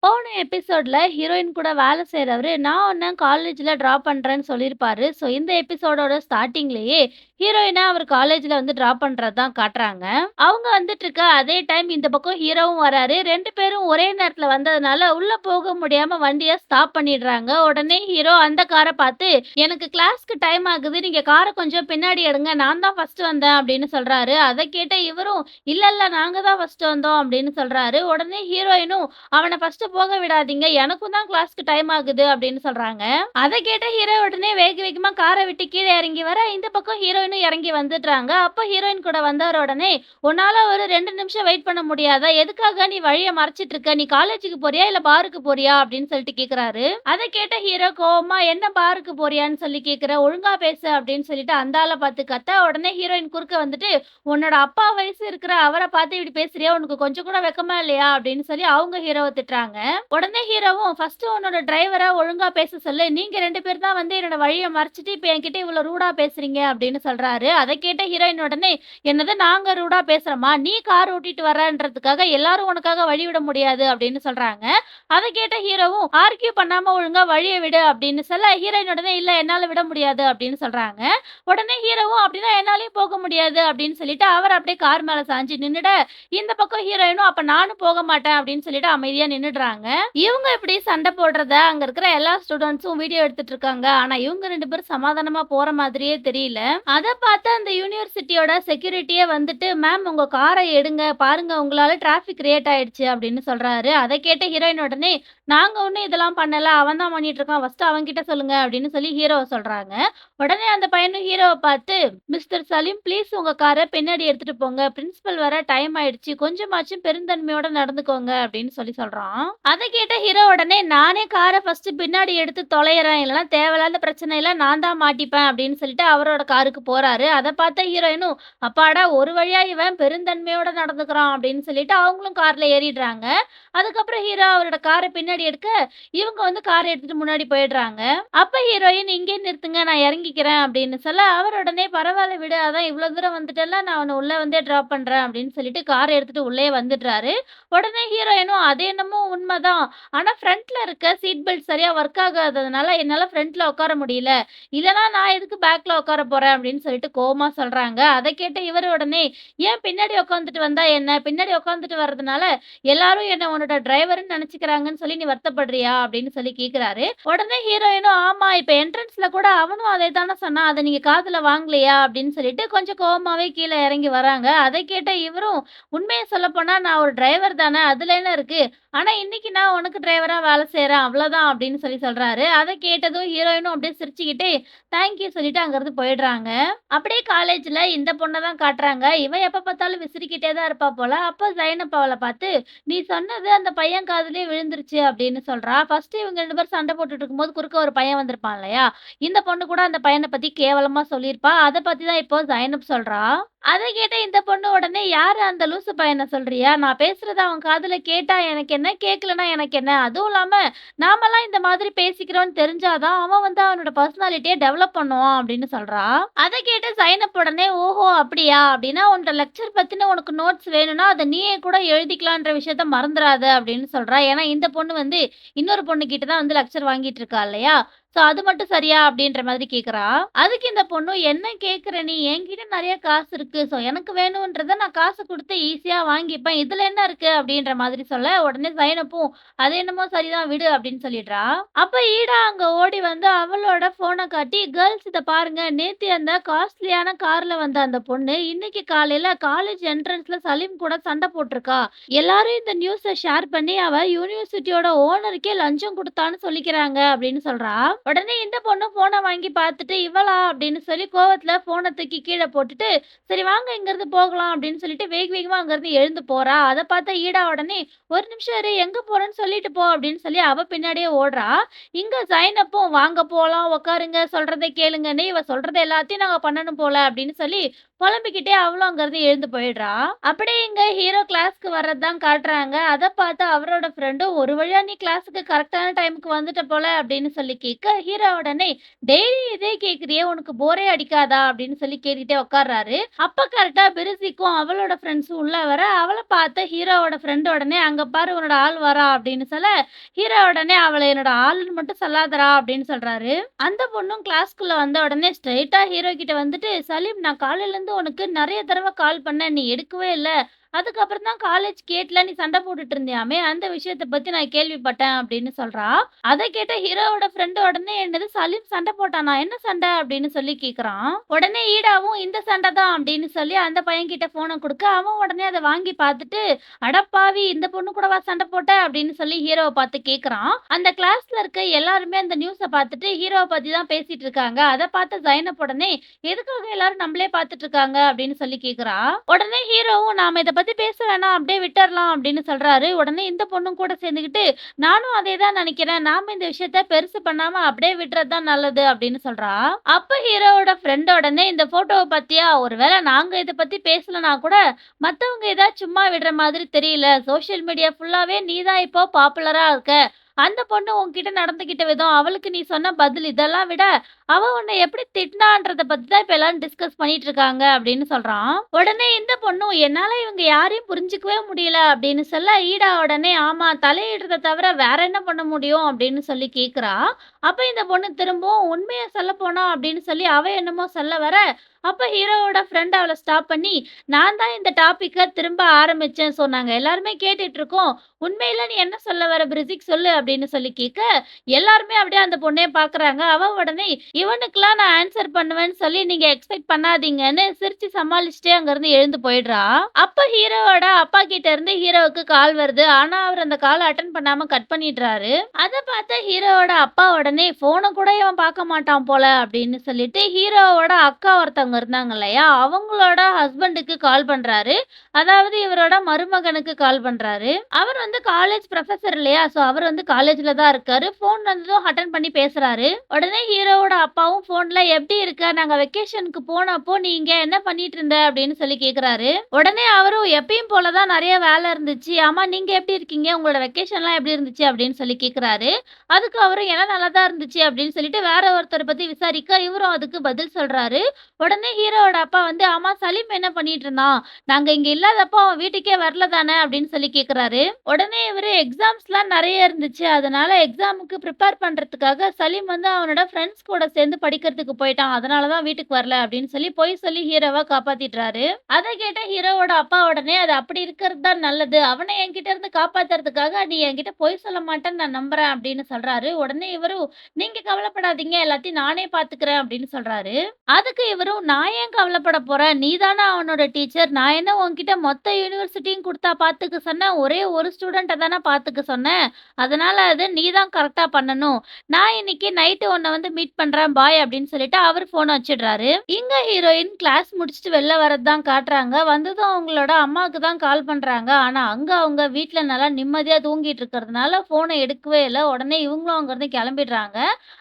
போன எபிசோட்ல ஹீரோயின் கூட வேலை செய்றவரு, நான் உன்ன காலேஜ்ல ட்ராப் பண்றேன்னு சொல்லியிருப்பாரு. ஸோ, இந்த எபிசோடோட ஸ்டார்ட்டிங்லேயே ஹீரோயின அவர் காலேஜ்ல வந்து ட்ராப் பண்றது தான் காட்டுறாங்க. அவங்க வந்துட்டுருக்க அதே டைம் இந்த பக்கம் ஹீரோவும் வராரு. 2 பேரும் ஒரே நேரத்துல வந்ததுனால, உள்ள போக முடியாம வண்டிய ஸ்டாப் பண்ணிடுறாங்க. உடனே ஹீரோ அந்த கார பார்த்து, "எனக்கு கிளாஸ்க்கு டைம் ஆகுது. நீங்க கார கொஞ்சம் பின்னாடி எடுங்க. நான் தான் ஃபர்ஸ்ட் வந்தேன்" அப்படின்னு சொல்றாரு. அத கேட்ட இவரும், "இல்ல, இல்ல நாங்க தான் ஃபர்ஸ்ட் வந்தோம்" அப்படின்னு சொல்றாரு. உடனே ஹீரோயினும், "அவன ஃபர்ஸ்ட் போக விடாதீங்க. எனக்கும் தான் கிளாஸ்க்கு டைம் ஆகுது" அப்படின்னு சொல்றாங்க. அத கேட்ட ஹீரோ உடனே வேக வேகமா கார விட்டு கீழ இறங்கி வர, இந்த பக்கம் ஹீரோயினும் இறங்கி வந்துடுறாங்க. அப்ப ஹீரோயின் கூட வந்தவர் உடனே, "உன்னால ஒரு 2 நிமிஷம் வெயிட் பண்ண முடியாதா? எதுக்காக நீ வழிய மறைச்சிட்டு இருக்க? நீ காலேஜுக்கு போறியா? இல்ல பாருக்கு போறியா?" அப்படின்னு சொல்லிட்டு கேட்குறாரு. அத கேட்ட ஹீரோ கோவமா, "என்ன பாருக்கு போறியான்னு சொல்லி கேட்குற? ஒழுங்கா பேசு" அப்படின்னு சொல்லிட்டு அந்த ஆள பார்த்து கத்த, உடனே ஹீரோயின் குறுக்க வந்துட்டு, "உன்னோட அப்பா வயசு இருக்கிற அவர பார்த்து இப்படி பேசுறியா? உனக்கு கொஞ்சம் கூட வெட்கமா இல்லையா?" அப்படின்னு சொல்லி அவங்க ஹீரோவ திட்டுறாங்க. உடனே ஹீரோவும், "ஃபர்ஸ்ட் உன்னோட டிரைவர ஒழுங்கா பேச சொல்லு. நீங்க 2 பேர் தான் வந்து என்னோட வழிய மறைச்சுட்டு, இப்ப என்கிட்ட இவ்வளோ ரூடா பேசுறீங்க" அப்படின்னு சொல்றாரு. அத கேட்ட ஹீரோயின் உடனே, "என்னது நாங்க ரூடா பேசுறோமா? நீ கார் ஓட்டிட்டு வரன்றதுக்காக எல்லாரும் உனக்காக வழி விட முடியாது" அப்படின்னு சொல்றாங்க. அத கேட்ட ஹீரோவும், "ஆர்கியூ பண்ணாம ஒழுங்கா வழிய விடு" அப்படின்னு சொல்ல, ஹீரோயின் உடனே, "இல்ல என்னால விட முடியாது" அப்படின்னு சொல்றாங்க. உடனே ஹீரோவும், "அப்படின்னா என்னாலயும் போக முடியாது" அப்படின்னு சொல்லிட்டு அவர் அப்படியே கார் மேல சாஞ்சு நின்னுட, இந்த பக்கம் ஹீரோயினும், "அப்ப நானும் போக மாட்டேன்" அப்படின்னு சொல்லிட்டு அமைதியா நின்னுடுறாங்க. இவங்க இப்படி சண்டை போடுறத அங்க இருக்கிற எல்லா ஸ்டூடண்ட்ஸும் வீடியோ எடுத்துட்டு இருக்காங்க. ஆனா இவங்க 2 பேரும் சமாதானமா போற மாதிரியே தெரியல. அத பார்த்து அந்த யூனிவர்சிட்டியோட செக்யூரிட்டியே வந்துட்டு, "மேம் உங்க கார எடுங்க. பாருங்க உங்களால டிராஃபிக் கிரியேட் ஆயிடுச்சு" அப்படின்னு சொல்றாரு. அத கேட்ட ஹீரோயின் உடனே, "நாங்க ஒண்ணும் இதெல்லாம் பண்ணல. அவன் தான் பண்ணிட்டு இருக்கான். ஃபர்ஸ்ட் அவன்கிட்ட சொல்லுங்க" அப்படின்னு சொல்லி ஹீரோவ சொல்றாங்க. உடனே அந்த பையனும் ஹீரோவ பார்த்து, "மிஸ்டர் சலீம் ப்ளீஸ் உங்க கார பின்னாடி எடுத்துட்டு போங்க. பிரின்சிபல் வர டைம் ஆயிடுச்சு. கொஞ்சமாச்சும் பெருந்தன்மையோட நடந்துக்கோங்க" அப்படின்னு சொல்லி சொல்றான். அத கேட்ட ஹீரோ உடனே, "நானே கார ஃபர்ஸ்ட் பின்னாடி எடுத்து தொலையறேன். இல்லன்னா தேவையில்லாத பிரச்சனையில நான் தான் மாட்டிப்பேன்" அப்படின்னு சொல்லிட்டு அவரோட காருக்கு போறாரு. அத பார்த்த ஹீரோயினும், "அப்பாடா ஒரு வழியா இவன் பெருந்தன்மையோட நடந்துக்கிறான்" அப்படின்னு சொல்லிட்டு அவங்களும் கார்ல ஏறிடுறாங்க. அதுக்கப்புறம் ஹீரோ அவரோட கார பின்னாடி எடுக்க, இவங்க வந்து கார எடுத்துட்டு முன்னாடி போயிடுறாங்க. அப்ப ஹீரோயின், "இங்கேயே நிறுத்துங்க நான் இறங்கிக்கிறேன்" அப்படின்னு சொல்ல, அவர் உடனே, "பரவால்ல விடு. அதான் இவ்ளோ தூரம் வந்துட்டல்ல, நான் உன்ன உள்ள வந்தே ட்ராப் பண்றேன்" அப்படின்னு சொல்லிட்டு கார எடுத்துட்டு உள்ளயே வந்துடுறாரு. உடனே ஹீரோயினும், "அது என்னமோ உண்மதான். ஆனா ஃப்ரண்ட்ல இருக்க சீட் பெல்ட் சரியா ஒர்க் ஆகாததுனால என்னால ஃப்ரண்ட்ல உட்கார முடியல. இல்லன்னா நான் எதுக்கு பேக்ல உட்கார போறேன்" அப்படின்னு சொல்லிட்டு கோவமா சொல்றாங்க. அத கேட்ட இவரு உடனே, "ஏன் பின்னாடி உட்காந்துட்டு வந்தா என்ன? பின்னாடி உட்காந்துட்டு வர்றதுனால எல்லாரும் என்ன உன்னோட டிரைவர்ன்னு நெனச்சுக்கிறாங்கன்னு சொல்லி நீ வருத்தப்படுறியா?" அப்படின்னு சொல்லி கேட்குறாரு. உடனே ஹீரோயினும், "ஆமா இப்ப என்ட்ரன்ஸ்ல கூட அவனும் அதே தான சொன்னான். அத நீங்க காதுல வாங்கலையா?" அப்படின்னு சொல்லிட்டு கொஞ்சம் கோவமாவே கீழ இறங்கி வராங்க. அத கேட்ட இவரும், "உண்மைய சொல்லப்போனா நான் ஒரு டிரைவர் தானே. அதுல என்ன இருக்கு? ஆனா இன்னைக்கு நான் உனக்கு டிரைவரா வேலை செய்றேன். அவ்வளோதான்" அப்படின்னு சொல்லி சொல்றாரு. அத கேட்டதும் ஹீரோயினும் அப்படியே சிரிச்சுக்கிட்டே தேங்க் யூ சொல்லிட்டு அங்கருந்து போயிடுறாங்க. அப்படியே காலேஜ்ல இந்த பொண்ண தான் காட்டுறாங்க. இவ எப்ப பார்த்தாலும் விசிறிக்கிட்டே தான் இருப்பா போல. அப்ப ஜைனப் அவள பார்த்து, "நீ சொன்னது அந்த பையன் காதுலயே விழுந்துருச்சு" அப்படின்னு சொல்றா. ஃபர்ஸ்ட் இவங்க 2 பேரும் சண்டை போட்டுட்டு இருக்கும்போது குறுக்க ஒரு பையன் வந்திருப்பான் இல்லையா? இந்த பொண்ணு கூட அந்த பையன பத்தி கேவலமா சொல்லியிருப்பா. அத பத்தி தான் இப்போ ஜைனப் சொல்றா. அத கேட்ட இந்த பொண்ணு உடனே, "யாரு அந்த லூசு பையன சொல்றியா? நான் பேசுறத அவன் காதுல கேட்டா எனக்கு என்ன? கேட்கலன்னா எனக்கு என்ன? அதுவும் இல்லாம நாமெல்லாம் இந்த மாதிரி பேசிக்கிறோம்னு தெரிஞ்சா தான் அவன் வந்து அவனோட பர்சனாலிட்டிய டெவலப் பண்ணுவான்" அப்படின்னு சொல்றா. அத கேட்டு ஜைனப் உடனே, "ஓஹோ! அப்படியா? அப்படின்னா உன்னோட லெக்சர் பத்தின உனக்கு நோட்ஸ் வேணும்னா, அத நீயே கூட எழுதிக்கலான்ற விஷயத்த மறந்துறாத" அப்படின்னு சொல்றா. ஏன்னா இந்த பொண்ணு வந்து இன்னொரு பொண்ணுகிட்ட தான் வந்து லெக்சர் வாங்கிட்டு இருக்கா இல்லையா? ஸோ அது மட்டும் சரியா? அப்படின்ற மாதிரி கேட்கிறா. அதுக்கு இந்த பொண்ணு, "என்ன கேட்கிற நீ? என்கிட்ட நெறைய காசு இருக்கு. ஸோ எனக்கு வேணும்ன்றத நான் காசு குடுத்து ஈஸியா வாங்கிப்பேன். இதுல என்ன இருக்கு?" அப்படின்ற மாதிரி சொல்ல, உடனே ஜைனப்பும், "அது என்னமோ சரிதான் விடு" அப்படின்னு சொல்லிடுறா. அப்ப ஈடா அங்க ஓடி வந்து அவளோட ஃபோன காட்டி, "கேர்ள்ஸ் இத பாருங்க. நேத்து அந்த காஸ்ட்லியான கார்ல வந்த அந்த பொண்ணு, இன்னைக்கு காலையில காலேஜ் என்ட்ரன்ஸ்ல சலீம் கூட சண்டை போட்டுருக்கா. எல்லாரும் இந்த நியூஸ ஷேர் பண்ணி அவ யூனிவர்சிட்டியோட ஓனருக்கே லஞ்சம் குடுத்தான்னு சொல்லிக்கிறாங்க" அப்படின்னு சொல்றா. உடனே இந்த பொண்ணு ஃபோன வாங்கி பார்த்துட்டு, "இவளா?" அப்படின்னு சொல்லி கோவத்துல ஃபோன தூக்கி கீழ போட்டுட்டு, "சரி வாங்க இங்கருந்து போகலாம்" அப்படின்னு சொல்லிட்டு வேக வேகமா அங்கருந்து எழுந்து போறா. அத பார்த்த ஈடா உடனே, "ஒரு நிமிஷம் இரு, எங்க போறேன்னு சொல்லிட்டு போ" அப்படின்னு சொல்லி அவ பின்னாடியே ஓடுறா. இங்க ஜைனப்பும், "வாங்க போலாம், உட்காருங்க, சொல்றத கேளுங்கன்னு இவ சொல்றது எல்லாத்தையும் நாங்க பண்ணணும் போல" அப்படின்னு சொல்லி புலம்பிக்கிட்டே அவளும் அங்கருந்து எழுந்து போயிடுறா. அப்படியே இங்க ஹீரோ கிளாஸ்க்கு வர்றது தான் காட்டுறாங்க. அத பார்த்து அவரோட ஃப்ரெண்டும், "ஒரு வழியா நீ கிளாஸ்க்கு கரெக்ட்டான டைம்க்கு வந்துட்ட போல" அப்படின்னு சொல்லி கேட்க, ஹீரோ உடனே, "டெய்லி இதே கேட்கிறியே உனக்கு போரே அடிக்காதா?" அப்படின்னு சொல்லி கேட்டுட்டே உட்கார்றாரு. அப்ப கரெக்ட்டா பிருசிக்கும் அவளோட ஃப்ரெண்ட்ஸும் உள்ள வர, அவள பார்த்த ஹீரோவோட ஃப்ரெண்ட் உடனே, "அங்க பாரு உன்னோட ஆள் வரா" அப்படின்னு சொல்ல, ஹீரோ உடனே, "அவள என்னோட ஆளுன்னு மட்டும் சொல்லாதடா" அப்படின்னு சொல்றாரு. அந்த பொண்ணும் கிளாஸ்க்குள்ள வந்த உடனே ஸ்ட்ரெயிட்டா ஹீரோ கிட்ட வந்துட்டு, "சலீம் நான் காலையிலேருந்து உனக்கு நெறைய தடவ கால் பண்ணேன். நீ எடுக்கவே இல்ல. அதுக்கப்புறம் தான் காலேஜ் கேட்ல நீ சண்டை போட்டுட்டு இருந்தியாமே! அந்த விஷயத்த பத்தி நான் கேள்விப்பட்டேன்" அப்படின்னு சொல்றா. அத கேட்ட ஹீரோவோட ஃப்ரெண்ட் உடனே, "என்னது சலீம் சண்டை போட்டானா? என்ன சண்டை?" அப்படின்னு சொல்லி கேட்குறான். உடனே ஈடாவும், "இந்த சண்டை தான்" அப்படின்னு சொல்லி அந்த பையன்கிட்ட ஃபோன குடுக்க, அவன் உடனே அத வாங்கி பார்த்துட்டு, "அடப்பாவி! இந்த பொண்ணு கூடவா சண்டை போட்ட?" அப்படின்னு சொல்லி ஹீரோவ பார்த்து கேட்குறான். அந்த கிளாஸ்ல இருக்க எல்லாருமே அந்த நியூஸ பார்த்துட்டு ஹீரோவ பத்தி தான் பேசிட்டு இருக்காங்க. அத பார்த்த ஜைனப் உடனே, "எதுக்காக எல்லாரும் நம்மளே பார்த்துட்டு இருக்காங்க?" அப்படின்னு சொல்லி கேட்குறா. உடனே ஹீரோவும், "நாம இத பத்தி பேச வேணாம். அப்படியே விட்டர்லாம்" அப்படின்னு சொல்றாரு. உடனே இந்த பொண்ணும் கூட சேர்ந்துக்கிட்டு, "நானும் அதே தான் நெனைக்கிறேன். நாம இந்த விஷயத்த பெருசு பண்ணாம அப்படியே விட்றது தான் நல்லது" அப்படின்னு சொல்றா. அப்ப ஹீரோவோட ஃப்ரெண்ட் உடனே, "இந்த ஃபோட்டோவ பாத்தியா? ஒருவேள நாங்க இத பத்தி பேசலனா கூட, மத்தவங்க ஏதாவது சும்மா விடுற மாதிரி தெரியல. சோசியல் மீடியா ஃபுல்லாவே நீ தான் இப்போ பாப்புலரா இருக்க. அந்த பொண்ணு உன்கிட்ட நடந்துக்கிட்ட விதம், அவளுக்கு நீ சொன்ன பதில் இதெல்லாம் விட, அவ உன்ன எப்படி திட்டினான்றத பத்தி தான் இப்ப எல்லாரும் டிஸ்கஸ் பண்ணிட்டு இருக்காங்க" அப்படின்னு சொல்றான். உடனே இந்த பொண்ணும், "என்னால இவங்க யாரையும் புரிஞ்சுக்கவே முடியல" அப்படின்னு சொல்ல, ஈடா உடனே, "ஆமா தலையிடுறத தவிர வேற என்ன பண்ண முடியும்?" அப்படின்னு சொல்லி கேட்கிறா. அப்ப இந்த பொண்ணு திரும்பவும், "உண்மைய சொல்லப்போனா" அப்படின்னு சொல்லி அவ என்னமோ சொல்ல வர, அப்ப ஹீரோவோட ஃப்ரெண்ட் அவள ஸ்டாப் பண்ணி, "நான் தான் இந்த டாபிக்க திரும்ப ஆரம்பிச்சேன். ஸோ நாங்க எல்லாருமே கேட்டுட்டு இருக்கோம். உண்மையில நீ என்ன சொல்ல வர பிரிசிக் சொல்லு" அப்படின்னு சொல்லி கேட்க, எல்லாருமே அப்படியே அந்த பொண்ணையே பார்க்குறாங்க. அவ உடனே, "இவனுக்கெல்லாம் நான் ஆன்ஸர் பண்ணுவேன்னு சொல்லி நீங்க எக்ஸ்பெக்ட் பண்ணாதீங்கன்னு" சிரிச்சு சமாளிச்சுட்டே அங்கருந்து எழுந்து போயிடுறா. அப்ப ஹீரோவோட அப்பா கிட்ட இருந்து ஹீரோவுக்கு கால் வருது. ஆனா அவர் அந்த கால அட்டெண்ட் பண்ணாம கட் பண்ணிடுறாரு. அத பார்த்த ஹீரோவோட அப்பா உடனே, "ஃபோன கூட இவன் பார்க்க மாட்டான் போல" அப்படின்னு சொல்லிட்டு ஹீரோவோட அக்கா ஒருத்தவங்க இருந்தாங்க இல்லையா? அவங்களோட ஹஸ்பண்டுக்கு கால் பண்றாரு. அதாவது இவரோட மருமகனுக்கு கால் பண்றாரு. அவர் வந்து காலேஜ் புரொஃபசர் இல்லையா? ஸோ அவர் வந்து காலேஜ்ல தான் இருக்காரு. ஃபோன் வந்ததும் அட்டெண்ட் பண்ணி பேசுறாரு. உடனே ஹீரோவோட அப்பாவும் ஃபோன்ல, "எப்படி இருக்க? நாங்க வெக்கேஷனுக்கு போனப்போ நீ இங்க என்ன பண்ணிட்டு இருந்த?" அப்படின்னு சொல்லி கேட்குறாரு. உடனே அவரும், "எப்பயும் போல தான் நெறைய வேலை இருந்துச்சு. ஆமா நீங்க எப்படி இருக்கீங்க? உங்களோட வெக்கேஷன்லாம் எப்படி இருந்துச்சு?" அப்படின்னு சொல்லி கேட்குறாரு. அதுக்கு அவரும், "எல்லாம் நல்லா தான் இருந்துச்சு" அப்படின்னு சொல்லிட்டு வேற ஒருத்தர பத்தி விசாரிக்க, இவரும் அதுக்கு பதில் சொல்றாரு. உடனே ஹீரோவோட அப்பா வந்து, "ஆமா சலீம் என்ன பண்ணிட்டு இருந்தான்? நாங்க இங்க இல்லாதப்போ அவன் வீட்டுக்கே வரல தானே?" அப்படின்னு சொல்லி கேட்குறாரு. உடனே இவரு, "எக்ஸாம்ஸ்லாம் நெறைய இருந்துச்சு. அதனால எக்ஸாமுக்கு ப்ரிப்பேர் பண்றதுக்காக சலீம் வந்து அவனோட ஃப்ரெண்ட்ஸ் கூட சேர்ந்து படிக்கிறதுக்கு போயிட்டான். அதனால தான் வீட்டுக்கு வரல" அப்படின்னு சொல்லி பொய் சொல்லி ஹீரோவ காப்பாத்திடுறாரு. அத கேட்ட ஹீரோவோட அப்பா உடனே, "அது அப்படி இருக்கிறது தான் நல்லது. அவன என்கிட்ட இருந்து காப்பாத்துறதுக்காக நீ என்கிட்ட பொய் சொல்ல மாட்டேன்னு நான் நம்புறேன்" அப்படின்னு சொல்றாரு. உடனே இவரும், "நீங்க கவலைப்படாதீங்க. எல்லாத்தையும் நானே பார்த்துக்கிறேன்" அப்படின்னு சொல்றாரு. அதுக்கு இவரும், "நான் ஏன் கவலைப்பட போறேன்? நீ தானே அவனோட டீச்சர். நான் என்ன உன்கிட்ட மொத்த யூனிவர்சிட்டியும் குடுத்தா பார்த்துக்க சொன்னேன். ஒரே ஒரு ஸ்டூடண்ட்ட தானே பார்த்துக்க சொன்னேன். அதனால அது நீ தான் கரெக்ட்டா பண்ணணும். நான் இன்னைக்கு நைட்டு உன்ன வந்து மீட் பண்றேன். பாய்" அப்படின்னு சொல்லிட்டு அவரு ஃபோன வச்சுடுறாரு. இங்க ஹீரோயின் கிளாஸ் முடிச்சுட்டு வெளில வரது தான் காட்டுறாங்க. வந்ததும் அவங்களோட அம்மாவுக்கு தான் கால் பண்றாங்க. ஆனா அங்க அவங்க வீட்ல நல்லா நிம்மதியா தூங்கிட்டு இருக்கிறதுனால ஃபோன எடுக்கவே இல்ல. உடனே இவங்களும் அங்கருந்து கிளம்பிடுறாங்க.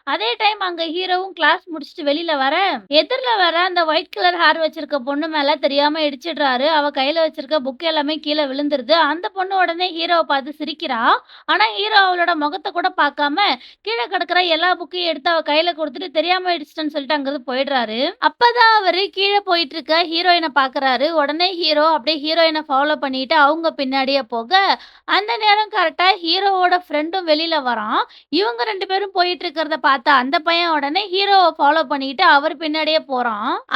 அதே டைம் அங்க ஹீரோவும் கிளாஸ் முடிச்சுட்டு வெளில வர, எதிர்ல வர அந்த ஒயிட் கலர் ஹேர் வச்சிருக்க பொண்ணு மேல தெரியாம இடிச்சிடுறாரு. அவ கையில வச்சிருக்க புக் எல்லாமே கீழ விழுந்துருது. அந்த பொண்ணு உடனே ஹீரோவ பார்த்து சிரிக்கிறா. ஆனா ஹீரோ அவளோட முகத்த கூட பார்க்காம, கீழ கிடக்குற எல்லா புக்கையும் எடுத்து அவ கையில குடுத்துட்டு தெரியாம இடிச்சிட்டேன்னு சொல்லிட்டு அங்கிருந்து போயிடுறாரு. அப்பதான் அவரு கீழ போயிட்டு இருக்க ஹீரோயின பார்க்குறாரு. உடனே ஹீரோ அப்படியே ஹீரோயின ஃபாலோ பண்ணிட்டு அவங்க பின்னாடியே போக, அந்த நேரம் கரெக்ட்டா ஹீரோவோட ஃப்ரெண்டும் வெளில வரான். இவங்க 2 பேரும் போயிட்டு இருக்கிறத பார்த்த அந்த பையன் உடனே ஹீரோவ ஃபாலோ பண்ணிக்கிட்டு அவர் பின்னாடியே போறான்.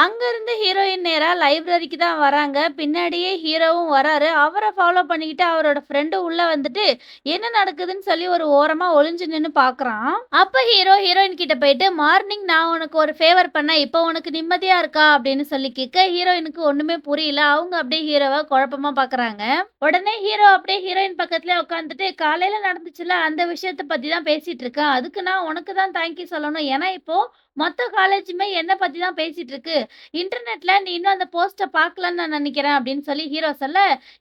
அங்க இருந்து ஹீரோயின் நேரா லைப்ரரிக்கு தான் வராங்க. பின்னாடியே ஹீரோவும் வராரு. அவர ஃபாலோ பண்ணிக்கிட்டு அவரோட ஃப்ரெண்டு உள்ள வந்துட்டு என்ன நடக்குதுன்னு சொல்லி ஒரு ஓரமா ஒளிஞ்சு நின்னு பார்க்குறான். அப்ப ஹீரோ ஹீரோயின் கிட்ட போயிட்டு, "மார்னிங் நான் உனக்கு ஒரு ஃபேவர் பண்ணேன். இப்போ உனக்கு நிம்மதியா இருக்கா?" அப்படின்னு சொல்லி கேட்க, ஹீரோயினுக்கு ஒண்ணுமே புரியல. அவங்க அப்படியே ஹீரோவ குழப்பமா பார்க்குறாங்க. உடனே ஹீரோ அப்படியே ஹீரோயின் பக்கத்துலயே உட்காந்துட்டு, "காலையில நடந்துச்சுல்ல அந்த விஷயத்த பத்தி தான் பேசிட்டு இருக்கேன். அதுக்கு நான் உனக்கு தான் தேங்க் யூ சொல்லணும். ஏன்னா இப்போ மொத்த காலேஜுமே என்ன பத்தி தான் பேசிட்டு இருக்கு. இன்டர்நெட்ல நீ இன்னும் அந்த போஸ்ட்ட பார்க்கலன்னு நான் நெனைக்கிறேன்" அப்படின்னு சொல்லி ஹீரோ சொல்ல,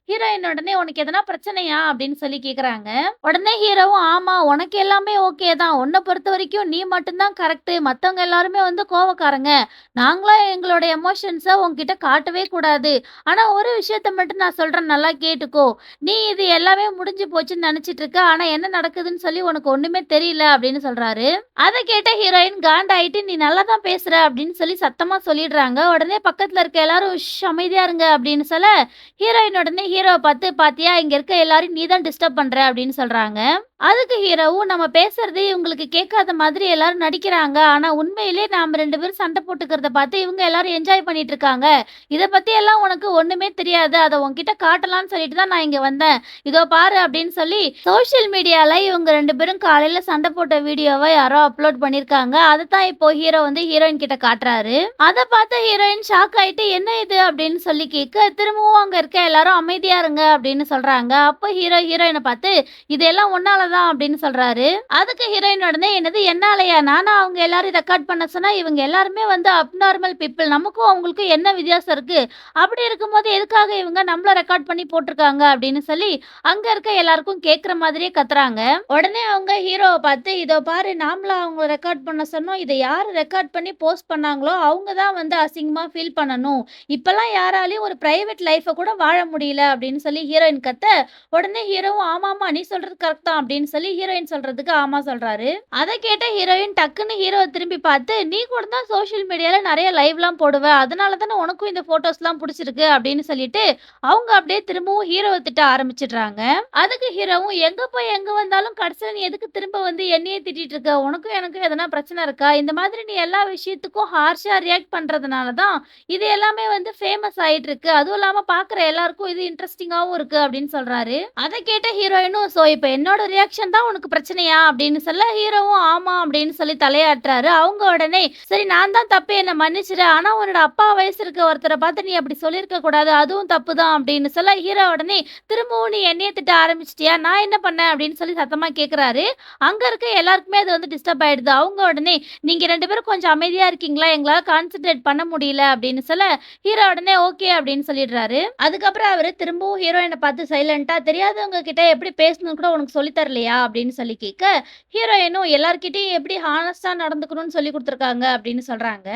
ஹீரோயின் உடனே "உனக்கு எதனா பிரச்சனையா?" அப்படின்னு சொல்லி கேட்குறாங்க. உடனே ஹீரோவும் "ஆமா, உனக்கு எல்லாமே ஓகே தான். உன்ன பொறுத்தவரைக்கும் நீ மட்டும் தான் கரெக்ட்டு. மத்தவங்க எல்லாருமே வந்து கோவக்காரங்க. நாங்கலாம் எங்களோட எமோஷன்ஸ உன்கிட்ட காட்டவே கூடாது. ஆனா ஒரு விஷயத்த மட்டும் நான் சொல்றேன் நல்லா கேட்டுக்கோ. நீ இது எல்லாமே முடிஞ்சு போச்சுன்னு நெனச்சிட்டு இருக்க. ஆனா என்ன நடக்குதுன்னு சொல்லி உனக்கு ஒண்ணுமே தெரியல" அப்படின்னு சொல்றாரு. அத கேட்ட ஹீரோயின் காண்டாயிட்டு "நீ நல்லா தான் பேசுற" அப்படின்னு சொல்லி சத்தமா சொல்லிடுறாங்க. உடனே பக்கத்துல இருக்க எல்லாரும் அமைதியா இருங்க" அப்படின்னு சொல்ல, ஹீரோயின் உடனே ஹீரோவ பார்த்து "பாத்தியா இங்க இருக்க எல்லாரையும் நீ தான் டிஸ்டர்ப் பண்ற" அப்படின்னு சொல்றாங்க. அதுக்கு ஹீரோவும் "நம்ம பேசுறது இவங்களுக்கு கேட்காத மாதிரி எல்லாரும் நடிக்கிறாங்க. ஆனா உண்மையிலே நாம 2 பேரும் சண்டை போட்டுக்கிறத பார்த்து இவங்க எல்லாரும் என்ஜாய் பண்ணிட்டு இருக்காங்க. இத பத்தி எல்லாம் உனக்கு ஒண்ணுமே தெரியாது. அத உன்கிட்ட காட்டலாம்னு சொல்லிட்டு தான் நான் இங்க வந்தேன். இதோ பாரு" அப்படின்னு சொல்லி சோசியல் மீடியால இவங்க 2 பேரும் காலையில சண்டை போட்ட வீடியோவ யாரோ அப்லோட் பண்ணியிருக்காங்க. அதத்தான் இப்போ ஹீரோ வந்து ஹீரோயின் கிட்ட காட்டுறாரு. அத பார்த்த ஹீரோயின் ஷாக் ஆயிட்டு "என்ன இது?" அப்படின்னு சொல்லி கேட்க, திரும்பவும் அங்க இருக்க எல்லாரும் "அமைதியா இருங்க" அப்படின்னு சொல்றாங்க. அப்போ ஹீரோயின பார்த்து "இதெல்லாம் உன்னால தான்" அப்படின்னு சொல்றாரு. அதுக்கு ஹீரோயின் உடனே "என்னது என்னாலயா? நானா அவங்க எல்லாரையும் ரெக்கார்ட் பண்ண சொன்னா? இவங்க எல்லாருமே வந்து அப்நார்மல் பீப்பிள். நமக்கும் அவங்களுக்கும் என்ன வித்தியாசம் இருக்கு? அப்படி இருக்கும்போது எதுக்காக இவங்க நம்மள ரெக்கார்ட் பண்ணி போட்டுருக்காங்க?" அப்படின்னு சொல்லி அங்க இருக்க எல்லாருக்கும் கேட்கிற மாதிரியே கத்துறாங்க. உடனே அவங்க ஹீரோவ பார்த்து "இதோ பாரு, நாமளா அவங்கள ரெக்கார்ட் பண்ண சொன்னோம். இத யாரு ரெக்கார்ட் பண்ணி போஸ்ட் பண்ணாங்களோ அவங்க தான் வந்து அசிங்கமா ஃபீல் பண்ணணும். இப்பலாம் யாராலயும் ஒரு பிரைவேட் லைஃப கூட வாழ முடியல" அப்படின்னு சொல்லி ஹீரோயின் கத்த, உடனே ஹீரோவும் "ஆமாமா, நீ சொல்றது கரெக்ட் தான்" அப்படின்னு சொல்லி ஹீரோயின் சொல்றதுக்கு ஆமா சொல்றாரு. அத கேட்ட ஹீரோயின் டக்குன்னு ஹீரோவ திரும்பி பார்த்து "நீ கூட தான் சோசியல் மீடியால நெறைய லைவ்லாம் போடுவ. அதனால தானே உனக்கும் இந்த ஃபோட்டோஸ்லாம் புடிச்சிருக்கு" அப்படின்னு சொல்லிட்டு அவங்க அப்படியே திரும்பவும் ஹீரோவ திட்ட ஆரம்பிச்சுடுறாங்க. அதுக்கு ஹீரோவும் "எங்க போய் எங்க வந்தாலும் கடைசில நீ எதுக்கு திரும்ப வந்து என்னையே திட்டிட்டு இருக்க? உனக்கும் எனக்கும் எதனா பிரச்சனை இருக்கா? இந்த மாதிரி நீ எல்லா விஷயத்துக்கும் ஹார்ஷா ரியாக்ட் பண்றதுனால தான் இது எல்லாமே வந்து ஃபேமஸ் ஆயிட்டு இருக்கு. அதுவும் இல்லாம பார்க்குற எல்லாருக்கும் இது இன்ட்ரஸ்டிங்காவும் இருக்கு" அப்படின்னு சொல்றாரு. அத கேட்ட ஹீரோயினும் "சோ இப்ப என்னோட ரியாக்ஷன் தான் உனக்கு பிரச்சனையா?" அப்படின்னு சொல்ல, ஹீரோவும் "ஆமா" அப்படின்னு சொல்லி தலையாட்டுறாரு. அவங்க உடனே "சரி, நான் தான் தப்பு, என்ன மன்னிச்சிடு. ஆனா உன்னோட அப்பா வயசு இருக்க ஒருத்தர பார்த்து நீ அப்படி சொல்லியிருக்க கூடாது. அதுவும் தப்பு தான்" அப்படின்னு சொல்ல, ஹீரோ உடனே "திரும்பவும் நீ என்னைய திட்ட ஆரம்பிச்சிட்டியா? நான் என்ன பண்ணேன்?" அப்படின்னு சொல்லி சத்தமா கேட்குறாரு. அங்க இருக்க எல்லாருக்குமே அது வந்து டிஸ்டர்ப் ஆயிடுது. அவங்க உடனே "நீங்க 2 பேரும் கொஞ்சம் அமைதியா இருக்கீங்களா? எங்களால கான்சன்ட்ரேட் பண்ண முடியல" அப்படின்னு சொல்ல, ஹீரோ உடனே "ஓகே" அப்படின்னு சொல்லிடுறாரு. அதுக்கப்புறம் அவரு திரும்பவும் ஹீரோயின பார்த்து சைலன்ட்டா "தெரியாதவங்க கிட்ட எப்படி பேசணும்னு கூட உனக்கு சொல்லி தரலையா?" அப்படின்னு சொல்லி கேட்க, ஹீரோயினும் "எல்லார்கிட்டயும் எப்படி ஹானஸ்ட்டா நடந்துக்கணும்னு சொல்லிக் குடுத்துருக்காங்க" அப்படின்னு சொல்றாங்க.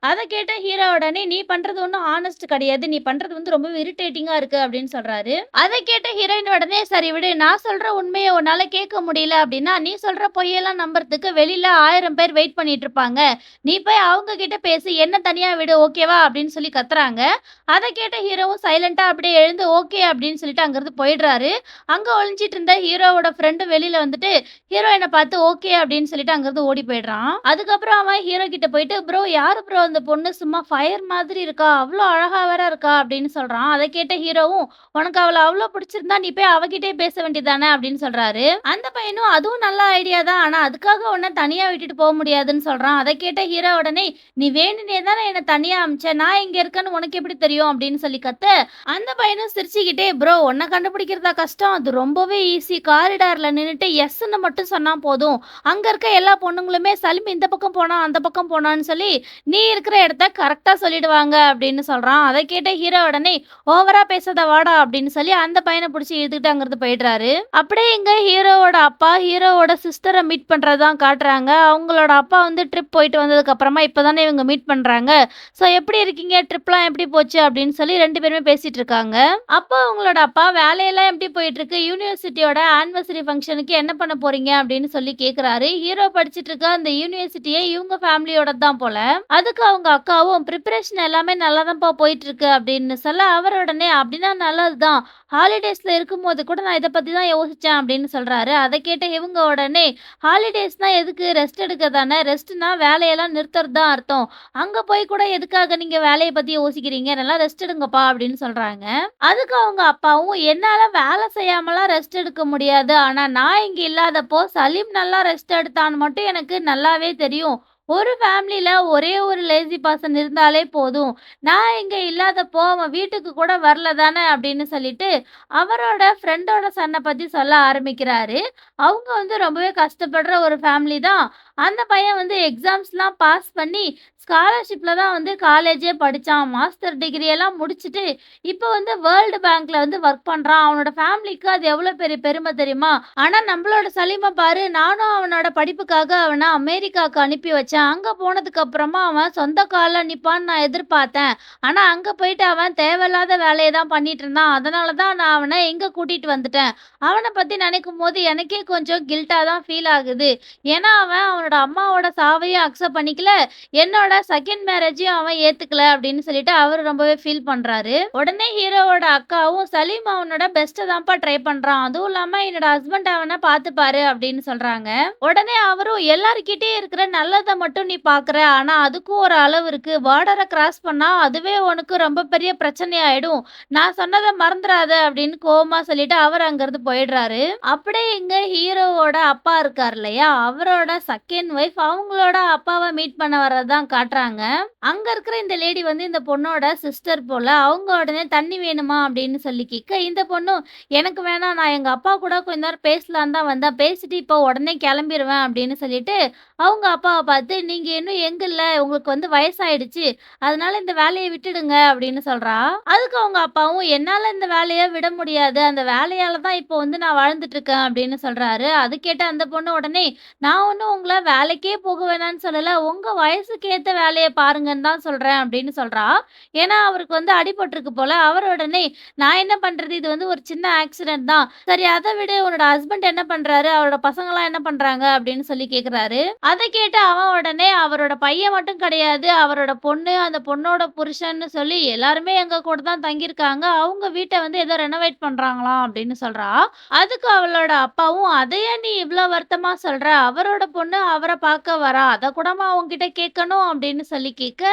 அத கேட்ட ஹீரோ உடனே "நீ பண்றது ஒண்ணும் ஹானஸ்ட் கிடையாது. நீ பண்றது வந்து ரொம்பவே இரிட்டேட்டிங்கா இருக்கு" அப்படின்னு சொல்றாரு. அத கேட்ட ஹீரோயின் உடனே "சரி விடு, நான் சொல்ற உண்மைய உன்னால கேட்க முடியல அப்படின்னா, நீ சொல்ற பொய்யெல்லாம் நம்புறதுக்கு வெளியில 1000 பேர் வெயிட் பண்ணிட்டு இருப்பாங்க. நீ போய் அவங்க கிட்ட பேசு. என்ன தனியா விடு, ஓகேவா?" அப்படின்னு சொல்லி கத்துறாங்க. அத கேட்ட ஹீரோவும் சைலன்ட்டா அப்படியே எழுந்து "ஓகே" அப்படின்னு சொல்லிட்டு அங்கிருந்து போயிடுறாரு. அங்க ஒளிஞ்சிட்டு இருந்த ஹீரோவோட ஃப்ரெண்டு வெளியில வந்துட்டு ஹீரோயின பார்த்து "ஓகே" அப்படின்னு சொல்லிட்டு அங்கிருந்து ஓடி போயிடுறான். அதுக்கப்புறம் அவன் ஹீரோ கிட்ட போயிட்டு "ப்ரோ, யாரு ப்ரோ அந்த பொண்ணு? சும்மா ஃபயர் மாதிரி இருக்கா. அவ்ளோ அழகா வேற இருக்கா" அப்படின்னு சொல்றான். அத கேட்ட ஹீரோவும் "உனக்கு அவள அவ்ளோ பிடிச்சிருந்தா நீ போய் அவகிட்டயே பேச வேண்டியது தானே" அப்படின்னு சொல்றாரு. அந்த பையனும் "அதுவும் நல்ல ஐடியா தான். ஆனா அதுக்காக உன்ன தனியா விட்டுட்டு போ முடியாதுன்னு" சொல்றான். அத கேட்ட ஹீரோ உடனே "நீ வேணும்னே தானே என்ன தனியா அனுப்பிச்ச. நான் இங்க இருக்கேன்னு உனக்கு எப்படி தெரியும்?" அப்படின்னு சொல்லி கத்த, அந்த பையனும் சிரிச்சுக்கிட்டே "ப்ரோ, உன்ன கண்டுபிடிக்கிறதா கஷ்டம்? அது ரொம்பவே ஈஸி. காரிடார்ல நின்னுட்டு எஸ்ன்னு மட்டும் சொன்னா போதும். அங்க இருக்க எல்லா பொண்ணுங்களுமே சலீம் இந்த பக்கம் போனா, அந்த பக்கம் போனான்னு சொல்லி நீ இருக்கிற இடத்த கரெக்ட்டா சொல்லிடுவாங்க" அப்படின்னு சொல்றான். அத கேட்ட ஹீரோ உடனே "ஓவரா பேசாத வாடா" அப்படின்னு சொல்லி அந்த பையன புடிச்சு இழுத்துக்கிட்டு அங்கிருந்து போயிடுறாரு. அப்படியே இங்க ஹீரோவோட அப்பா, ஹீரோவோட சிஸ்டர மீட் பண்றது தான் காட்டுறாங்க. அவங்களோட அப்பா வந்து ட்ரிப் போயிட்டு வந்ததுக்கு அப்புறமா இப்ப தானே இவங்க மீட் பண்றாங்க. "சோ எப்படி இருக்கீங்க? ட்ரிப்லாம் எப்படி போச்சு?" அப்படின்னு சொல்லி 2 பேருமே பேசிட்டு இருக்காங்க. அப்போ அவங்களோட அப்பா "வேலையெல்லாம் எப்படி போயிட்டுருக்கு? யூனிவர்சிட்டியோட ஆனிவர்சரி ஃபங்ஷனுக்கு என்ன பண்ண போறீங்க?" அப்படின்னு சொல்லி கேட்குறாரு. ஹீரோ படிச்சுட்டு இருக்க அந்த யூனிவர்சிட்டியே இவங்க ஃபேமிலியோடது தான் போல. அதுக்கு அவங்க அக்காவும் "ப்ரிப்பரேஷன் எல்லாமே நல்லா தான்ப்பா போயிட்டுருக்கு" அப்படின்னு சொல்ல, அவர் உடனே "அப்படின்னா நல்லது தான். ஹாலிடேஸ்ல இருக்கும்போது கூட நான் இத பத்தி தான் யோசிச்சேன்" அப்படின்னு சொல்றாரு. அத கேட்ட இவங்க உடனே "ஹாலிடேஸ்னா எதுக்கு? ரெஸ்ட் எடுக்க தானே. ரெஸ்ட்னா வேலையெல்லாம் நிறுத்துறது தான் அர்த்தம். அங்க போய் கூட எதுக்காக நீங்க வேலைய பத்தி யோசிக்கிறீங்க? நல்லா ரெஸ்ட் எடுங்கப்பா" அப்படின்னு சொல்றாங்க. அதுக்கு அவங்க அப்பாவும் "என்னால வேலை செய்யாமலாம் ரெஸ்ட் எடுக்க முடியாது. ஆனா நான் இங்க இல்லாதப்போ சலீம் நல்லா ரெஸ்ட் எடுத்தான்னு மட்டும் எனக்கு நல்லாவே தெரியும். ஒரு ஃபேமிலில ஒரே ஒரு லேசி பர்சன் இருந்தாலே போதும். நான் இங்க இல்லாதப்போ அவன் வீட்டுக்கு கூட வரல தானே" அப்படின்னு சொல்லிட்டு அவரோட ஃப்ரெண்டோட சன்ன பத்தி சொல்ல ஆரம்பிக்கிறாரு. அவங்க வந்து ரொம்பவே கஷ்டப்படுற ஒரு ஃபேமிலி தான். அந்த பையன் வந்து எக்ஸாம்ஸ்லாம் பாஸ் பண்ணி, ஸ்காலர்ஷிப்ல தான் வந்து காலேஜே படிச்சான். மாஸ்டர் டிகிரி எல்லாம் முடிச்சுட்டு, இப்ப வந்து வேர்ல்டு பேங்க்ல வந்து வொர்க் பண்றான். அவனோட ஃபேமிலிக்கு அது எவ்வளோ பெரிய பெருமை தெரியுமா? ஆனா நம்பளோட சலீம பாரு, நானும் அவனோட படிப்புக்காக அவன அமெரிக்காவுக்கு அனுப்பி வச்சேன். அங்க போனதுக்கு அப்புறமா அவன் சொந்த கால்ல நிப்பான்னு நான் எதிர்பார்த்தேன். ஆனா அங்க போயிட்டு அவன் தேவையில்லாத வேலைய தான் பண்ணிட்டு இருந்தான். அதனால தான் நான் அவன இங்க கூட்டிட்டு வந்துட்டேன். அவன பத்தி நினைக்கும்போது எனக்கே கொஞ்சம் கில்ட்டா தான் ஃபீல் ஆகுது. ஏன்னா, அவன் அவனோட அம்மாவோட சாவையும் அக்செப்ட் பண்ணிக்கல. என்னோட செகண்ட் மேரேஜையும் அவன் ஏத்துக்கல அப்படின்னு சொல்லிட்டு அவரு ரொம்பவே ஃபீல் பண்றாரு. உடனே ஹீரோவோட அக்காவும், "சலீம் அவனோட பெஸ்ட்ட தான்ப்பா ட்ரை பண்றான். அதுவும் இல்லாம என்னோட ஹஸ்பண்ட் அவன பார்த்துப்பாரு" அப்படின்னு சொல்றாங்க. உடனே அவரும், "எல்லார்கிட்டயும் இருக்கிற நல்லத மட்டும் நீ பார்க்குற. ஆனா அதுக்கும் ஒரு அளவு இருக்கு. பார்டர கிராஸ் பண்ணா அதுவே உனக்கு ரொம்ப பெரிய பிரச்சனை ஆயிடும். நான் சொன்னத மறந்துறாத" அப்படின்னு கோவமா சொல்லிட்டு அவர் அங்கிருந்து போயிடுறாரு. அப்படியே இங்க ஹீரோவோட அப்பா இருக்கார் இல்லையா? அவரோட செகண்ட் ஒய்ஃப் அவங்களோட அப்பாவ மீட் பண்ண வர்றது தான் காட்டுறாங்க. அங்க இருக்கிற இந்த லேடி வந்து இந்த பொண்ணோட சிஸ்டர் போல. அவங்க உடனே தண்ணி வேணுமா அப்படின்னு சொல்லி கேட்க, இந்த பொண்ணும் எனக்கு வேணாம் நான் எங்க அப்பா கூட கொஞ்ச நேரம் பேசலான்னு தான் வந்தேன். பேசிட்டு இப்போ உடனே கிளம்பிருவேன் அப்படின்னு சொல்லிட்டு, அவங்க அப்பாவ பார்த்து நீங்க இன்னும் யங் இல்ல. உங்களுக்கு வந்து வயசாயிடுச்சு. அதனால இந்த வேலைய விட்டுடுங்க அப்படின்னு சொல்றா. அதுக்கு அவங்க அப்பாவும் என்னால இந்த வேலைய விட முடியாது. அந்த வேலையால தான் இப்போ வந்து நான் வாழ்ந்துட்டு இருக்கேன் அப்படின்னு சொல்றாரு. அது கேட்ட அந்த பொண்ணு உடனே, நான் ஒண்ணும் உங்கள வேலைக்கே போக வேணான்னு சொல்லல. உங்க வயசுக்கு ஏத்த வேலைய பாருங்கன்னு தான் சொல்றேன் அப்படின்னு சொல்றா. ஏன்னா அவருக்கு வந்து அடிபட்டுருக்கு போல. அவர் உடனே, நான் என்ன பண்றது? இது வந்து ஒரு சின்ன ஆக்சிடென்ட் தான். சரி அத விடு உன்னோட ஹஸ்பண்ட் என்ன பண்றாரு? அவரோட பசங்கலாம் என்ன பண்றாங்க? அப்படின்னு சொல்லி கேட்குறாரு. அத கேட்டு அவன் உடனே அவரோட பையன் மட்டும் கிடையாது. அவரோட பொண்ணு, அந்த பொண்ணோட புருஷன்னு சொல்லி எல்லாருமே எங்க கூட தான் தங்கியிருக்காங்க. அவங்க வீட்ட வந்து ஏதோ ரெனோவேட் பண்றாங்களாம் அப்படின்னு சொல்றா. அதுக்கு அவளோட அப்பாவும், "அத ஏன் நீ இவ்ளோ வருத்தமா சொல்ற? அவரோட பொண்ணு அவர பார்க்க வரா. அத கூடமா உன்கிட்ட கேட்கணும்?" அப்படின்னு சொல்லி கேட்க,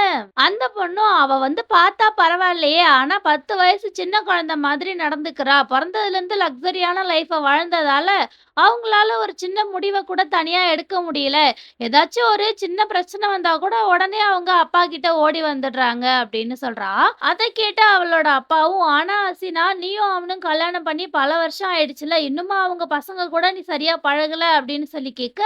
அந்த பொண்ணும், "அவ வந்து பார்த்தா பரவாயில்லையே! ஆனா 10 வயசு சின்ன குழந்தை மாதிரி நடந்துக்கிறா. பொறந்ததுலேருந்து லக்ஸரியான லைஃப வாழ்ந்ததால, அவங்களால ஒரு சின்ன முடிவ கூட தனியா எடுக்க முடியல. ஏதாச்சும் ஒரு சின்ன பிரச்சனை வந்தா கூட உடனே அவங்க அப்பா கிட்ட ஓடி வந்துடுறாங்க" அப்படின்னு சொல்றா. அத கேட்டு அவளோட அப்பாவும், "ஆனா ஹசீனா, நீயும் அவனும் கல்யாணம் பண்ணி பல வருஷம் ஆயிடுச்சுல்ல. இன்னுமா அவங்க பசங்க கூட நீ சரியா பழகல?" அப்படின்னு சொல்லி கேட்க,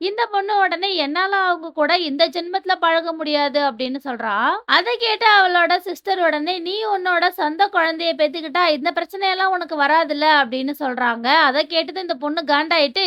இந்த பொண்ணு உடனே, "என்னால அவங்க கூட இந்த ஜென்மத்தில பழக முடியாது" அப்படின்னு சொல்றா. அத கேட்டு அவளோட சிஸ்டர் உடனே, "நீ உன்னோட சொந்த குழந்தைய பெத்துக்கிட்டா இந்த பிரச்சனையெல்லாம் உனக்கு வராதுல்ல" அப்படின்னு சொல்றாங்க. அத கேட்டதும் இந்த பொண்ணு காண்டாயிட்டு,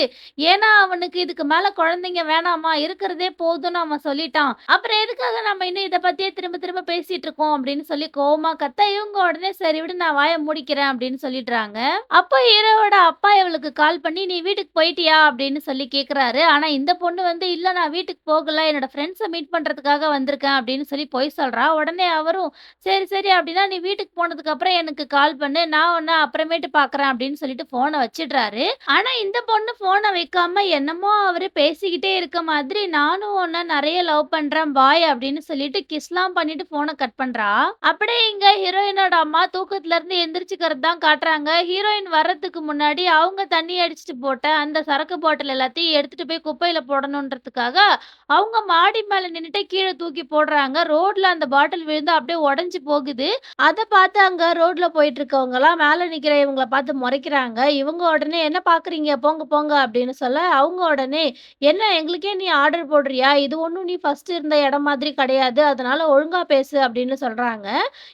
ஏன்னா அவனுக்கு இதுக்கு மேல குழந்தைங்க வேணாமா, இருக்கிறதே போதும்னு அவன் சொல்லிட்டான். அப்புறம் எதுக்காக நம்ம இன்னும் இத பத்தியே திரும்ப திரும்ப பேசிட்டு இருக்கோம் அப்படின்னு சொல்லி கோவமா கத்த, இவங்க உடனே சரி விடு நான் வாய மூடிக்கிறேன் அப்படின்னு சொல்லிடுறாங்க. அப்போ ஹீரோவோட அப்பா இவளுக்கு கால் பண்ணி, "நீ வீட்டுக்கு போயிட்டியா?" அப்படின்னு சொல்லி கேட்குறாரு. ஆனா இந்த பொண்ணு வந்து, "இல்ல நான் வீட்டுக்கு போகல. என்னோட ஃப்ரெண்ட்ஸ மீட் பண்றதுக்காக வந்திருக்கேன்" அப்படின்னு சொல்லி பொய் சொல்றா. உடனே அவரும், "சரி, சரி அப்படின்னா நீ வீட்டுக்கு போனதுக்கு அப்புறம் எனக்கு கால் பண்ணு. நான் உன்ன அப்புறமேட்டு பார்க்குறேன்" அப்படின்னு சொல்லிட்டு ஃபோன வச்சிடுறாரு. ஆனா இந்த பொண்ணு ஃபோன வைக்காம என்னமோ அவரு பேசிக்கிட்டே இருக்க மாதிரி, "நானும் உன்ன நெறைய லவ் பண்றேன். பாய்" அப்படின்னு சொல்லிட்டு கிஸ்லாம் பண்ணிட்டு ஃபோன கட் பண்றா. அப்படியே இங்க ஹீரோயினோட அம்மா தூக்கத்துல இருந்து எந்திரிச்சுக்கிறது தான் காட்டுறாங்க. ஹீரோயின் வர்றதுக்கு முன்னாடி அவங்க தண்ணி அடிச்சுட்டு போட்ட அந்த சரக்கு பாட்டில் எல்லாத்தையும் எடுத்துட்டு போய் குப்பையில போடணுன்றதுக்காக, அவங்க மாடி மேல நின்னுட்டு கீழ தூக்கி போடுறாங்க. ரோட்ல அந்த பாட்டில் விழுந்து அப்படியே உடைஞ்சு போகுது. அத பார்த்து அங்க ரோட்ல போயிட்டு இருக்கவங்கலாம் மேல நிக்கிற இவங்கள பார்த்து முறைக்கிறாங்க. இவங்க உடனே, "என்ன பார்க்குறீங்க? போங்க, போங்க" அப்படின்னு சொல்ல, அவங்க உடனே, "என்ன எங்களுக்கே நீ ஆர்டர் போடுறியா? இது ஒண்ணும் நீ ஃபர்ஸ்ட் இருந்த இடம் மாதிரி கிடையாது. அதனால ஒழுங்கா பேசு" அப்படின்னு சொல்றாங்க.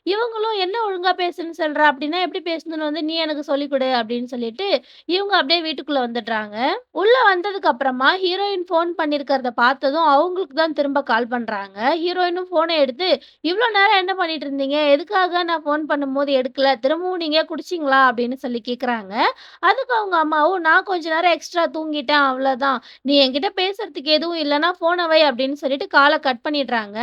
இவங்களும், "என்ன ஒழுங்கா பேசுன்னு சொல்ற? அப்படின்னா எப்படி பேசணும்னு வந்து நீ எனக்கு சொல்லிக் குடு" அப்படின்னு சொல்லிட்டு, இவங்க அப்படியே வீட்டுக்குள்ள வந்துடுறாங்க. உள்ள வந்ததுக்கு அப்புறமா ஹீரோயின் ஃபோன் பண்ணியிருக்கிறத பார்த்ததும் அவங்களுக்கு தான் திரும்ப கால் பண்றாங்க. ஹீரோயினும் ஃபோன எடுத்து, "இவ்ளோ நேரம் என்ன பண்ணிட்டு இருந்தீங்க? எதுக்காக நான் ஃபோன் பண்ணும்போது எடுக்கல? திரும்பவும் நீங்க குடிச்சீங்களா?" அப்படின்னு சொல்லி கேட்குறாங்க. அதுக்கு அவங்க அம்மாவும், "நான் கொஞ்ச நேரம் எக்ஸ்ட்ரா தூங்கிட்டேன் அவ்வளோதான். நீ என்கிட்ட பேசுறதுக்கு எதுவும் இல்லன்னா ஃபோன வை" அப்படின்னு சொல்லிட்டு கால கட் பண்ணிடுறாங்க.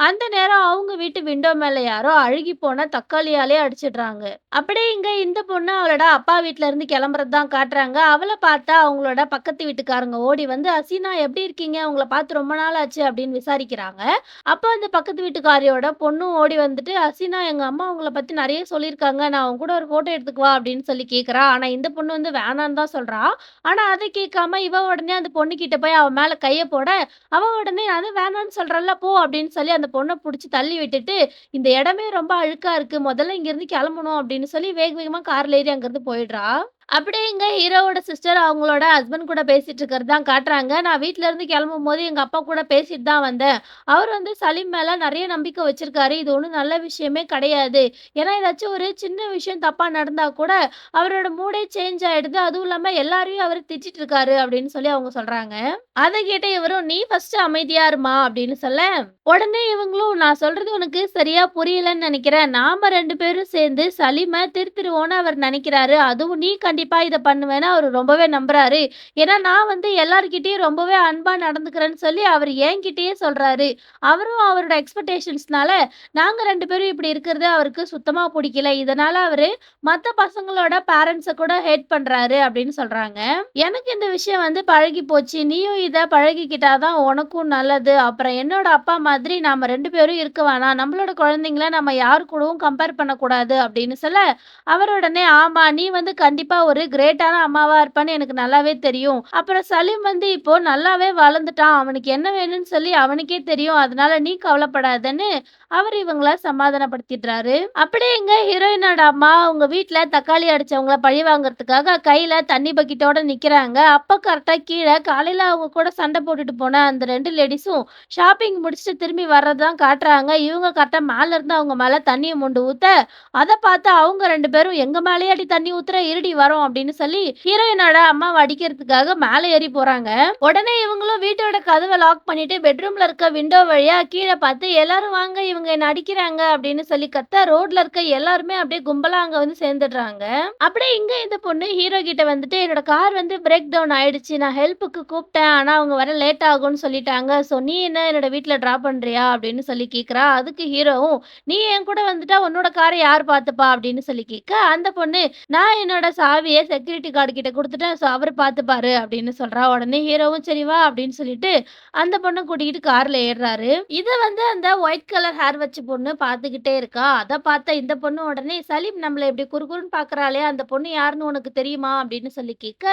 அந்த நேரம் அவங்க வீட்டு விண்டோ மேல யாரோ அழுகி போன தக்காளியாலே அடிச்சிடுறாங்க. அப்படியே இங்க இந்த பொண்ணு அவளோட அப்பா வீட்ல இருந்து கிளம்புறது தான் காட்டுறாங்க. அவள பார்த்தா அவங்களோட பக்கத்து வீட்டுக்காரங்க ஓடி வந்து, "ஹசீனா எப்படி இருக்கீங்க? உங்கள பார்த்து ரொம்ப நாள் ஆச்சு" அப்படின்னு விசாரிக்கிறாங்க. அப்ப அந்த பக்கத்து வீட்டுக்காரியோட பொண்ணும் ஓடி வந்துட்டு, "ஹசீனா எங்க அம்மா உங்கள பத்தி நெறைய சொல்லியிருக்காங்க. நான் உன் கூட ஒரு ஃபோட்டோ எடுத்துக்கவா?" அப்படின்னு சொல்லி கேட்கிறா. ஆனா இந்த பொண்ணு வந்து வேணான்னு தான் சொல்றா. ஆனா அத கேட்காம இவ உடனே அந்த பொண்ணுகிட்ட போய் அவ மேல கைய போட, அவ உடனே, "நான் தான் வேணான்னு சொல்றேன்ல போ" அப்படின்னு சொல்லி அந்த பொண்ண புடிச்சு தள்ளி விட்டுட்டு, "இந்த இடமே ரொம்ப அழுக்கா இருக்கு. முதல்ல இங்கிருந்து கிளம்பணும்" அப்படின்னு சொல்லி வேக வேகமா கார்ல ஏறி அங்கிருந்து போயிடுறா. அப்படியே எங்க ஹீரோவோட சிஸ்டர் அவங்களோட ஹஸ்பண்ட் கூட பேசிட்டு இருக்கிறது தான் காட்டுறாங்க. நான் வீட்ல இருந்து கிளம்பும்போது எங்க அப்பா கூட பேசிட்டு தான் வந்தேன். அவர் வந்து சலீம் மேல நெறைய நம்பிக்கை வச்சிருக்காரு. இது ஒண்ணும் நல்ல விஷயமே கிடையாது. ஏன்னா ஏதாச்சும் ஒரு சின்ன விஷயம் தப்பா நடந்தா கூட அவரோட மூடே சேஞ்ச் ஆயிடுது. அதுவும் இல்லாம எல்லாரையும் அவரு திட்டிட்டு இருக்காரு அப்படின்னு சொல்லி அவங்க சொல்றாங்க. அத கேட்ட இவரும், "நீ ஃபர்ஸ்ட் அமைதியா இரும்மா" அப்படின்னு சொல்ல, உடனே இவங்களும், "நான் சொல்றது உனக்கு சரியா புரியலன்னு நெனைக்கிறேன். நாம 2 பேரும் சேர்ந்து சலீம திருத்திருவோம்னு அவர் நெனைக்கிறாரு. அதுவும் நீ கண்டிப்பா இத பண்ணுவேன்னு அவரு ரொம்பவே நம்புறாரு. ஏன்னா நான் வந்து எல்லார்கிட்டயும் ரொம்பவே அன்பா நடந்துக்கிறேன்னு சொல்லி அவரு என்கிட்டயே சொல்றாரு. அவரும் அவரோட எக்ஸ்பெக்டேஷன்ஸ்னால நாங்க 2 பேரும் இப்படி இருக்கிறது அவருக்கு சுத்தமா புடிக்கல. இதனால அவரு மத்த பசங்களோட பேரண்ட்ஸ கூட ஹேட் பண்றாரு" அப்படின்னு சொல்றாங்க. எனக்கு இந்த விஷயம் வந்து பழகி போச்சு. நீயும் இத பழகிக்கிட்டா தான் உனக்கும் நல்லது. அப்புறம் என்னோட அப்பா மாதிரி நாம 2 பேரும் இருக்க வேணாம். நம்மளோட குழந்தைங்கள நம்ம யார் கூடவும் கம்பேர் பண்ணக்கூடாது அப்படின்னு சொல்ல, அவர் உடனே ஆமா நீ வந்து கண்டிப்பா ஒரு கிரேட்டான அம்மாவா இருப்பன்னு எனக்கு நல்லாவே தெரியும். அப்புறம் சலீம் வந்து இப்போ நல்லாவே வளர்ந்துட்டான். அவனுக்கு என்ன வேணும்னு சொல்லி அவனுக்கே தெரியும். அதனால நீ கவலைப்படாதன்னு அவரு இவங்கள சமாதானப்படுத்திடுறாரு. அப்படியே எங்க ஹீரோயினோட அம்மா அவங்க வீட்ல தக்காளி அடிச்சவங்கள பழி வாங்குறதுக்காக கையில தண்ணி பக்கெட்டோட நிக்கிறாங்க. அப்ப கரெக்ட்டா கீழ காலையில அவங்க கூட சண்டை போட்டுட்டு போன அந்த 2 லேடீஸும் ஷாப்பிங் முடிச்சுட்டு திரும்பி வர்றது தான் காட்டுறாங்க. இவங்க கரெக்ட்டா மேல இருந்து அவங்க மேல தண்ணிய மொண்டு ஊத்த, அத பார்த்து அவங்க 2 பேரும் "எங்க மேலயாடி தண்ணி ஊத்துற? இருடி வரோம்" அப்படின்னு சொல்லி ஹீரோயினோட அம்மாவ அடிக்கிறதுக்காக மேல ஏறி போறாங்க. உடனே இவங்களும் வீட்டோட கதவ லாக் பண்ணிட்டு பெட்ரூம்ல இருக்க விண்டோ வழியா கீழ பார்த்து எல்லாரும் வாங்க இவங்க என்ன அடிக்கிறாங்க அப்படின்னு சொல்லி கத்த ரோட்ல இருக்க எல்லாருமே அப்படியே கும்பலா அங்க வந்து சேர்ந்துடுறாங்க. அப்படியே இங்க இந்த பொண்ணு ஹீரோ கிட்ட வந்துட்டு என்னோட கார் வந்து பிரேக் டவுன் ஆயிடுச்சு. நான் ஹெல்ப்புக்கு கூப்பிட்டேன். ஆனா அவங்க வர லேட் ஆகும்னு சொல்லிட்டாங்க. சோ நீ என்ன என்னோட வீட்ல டிராப் பண்றியா அப்படின்னு சொல்லி கேக்குறா. அதுக்கு ஹீரோவும் நீ என் கூட வந்துட்டா உன்னோட காரை யார் பார்த்துப்பா அப்படின்னு சொல்லி கேட்க அந்த பொண்ணு நான் என்னோட சாவிய செக்யூரிட்டி கார்டு கிட்ட குடுத்துட்டேன். சோ அவரு பார்த்துப்பாரு அப்படின்னு சொல்றா. உடனே ஹீரோவும் சரி வா அப்படின்னு சொல்லிட்டு அந்த பொண்ண கூட்டிக்கிட்டு கார்ல ஏறுறாரு. இத வந்து அந்த ஒயிட் கலர் ஹேர் வச்ச பொண்ணு பார்த்துக்கிட்டே இருக்கா. அத பார்த்த இந்த பொண்ணு உடனே "சலீம் நம்மள இப்படி குறுகுறுன்னு பார்க்குறாளே, அந்த பொண்ணு யாருன்னு உனக்கு தெரியுமா?" அப்படின்னு சொல்லி கேட்க,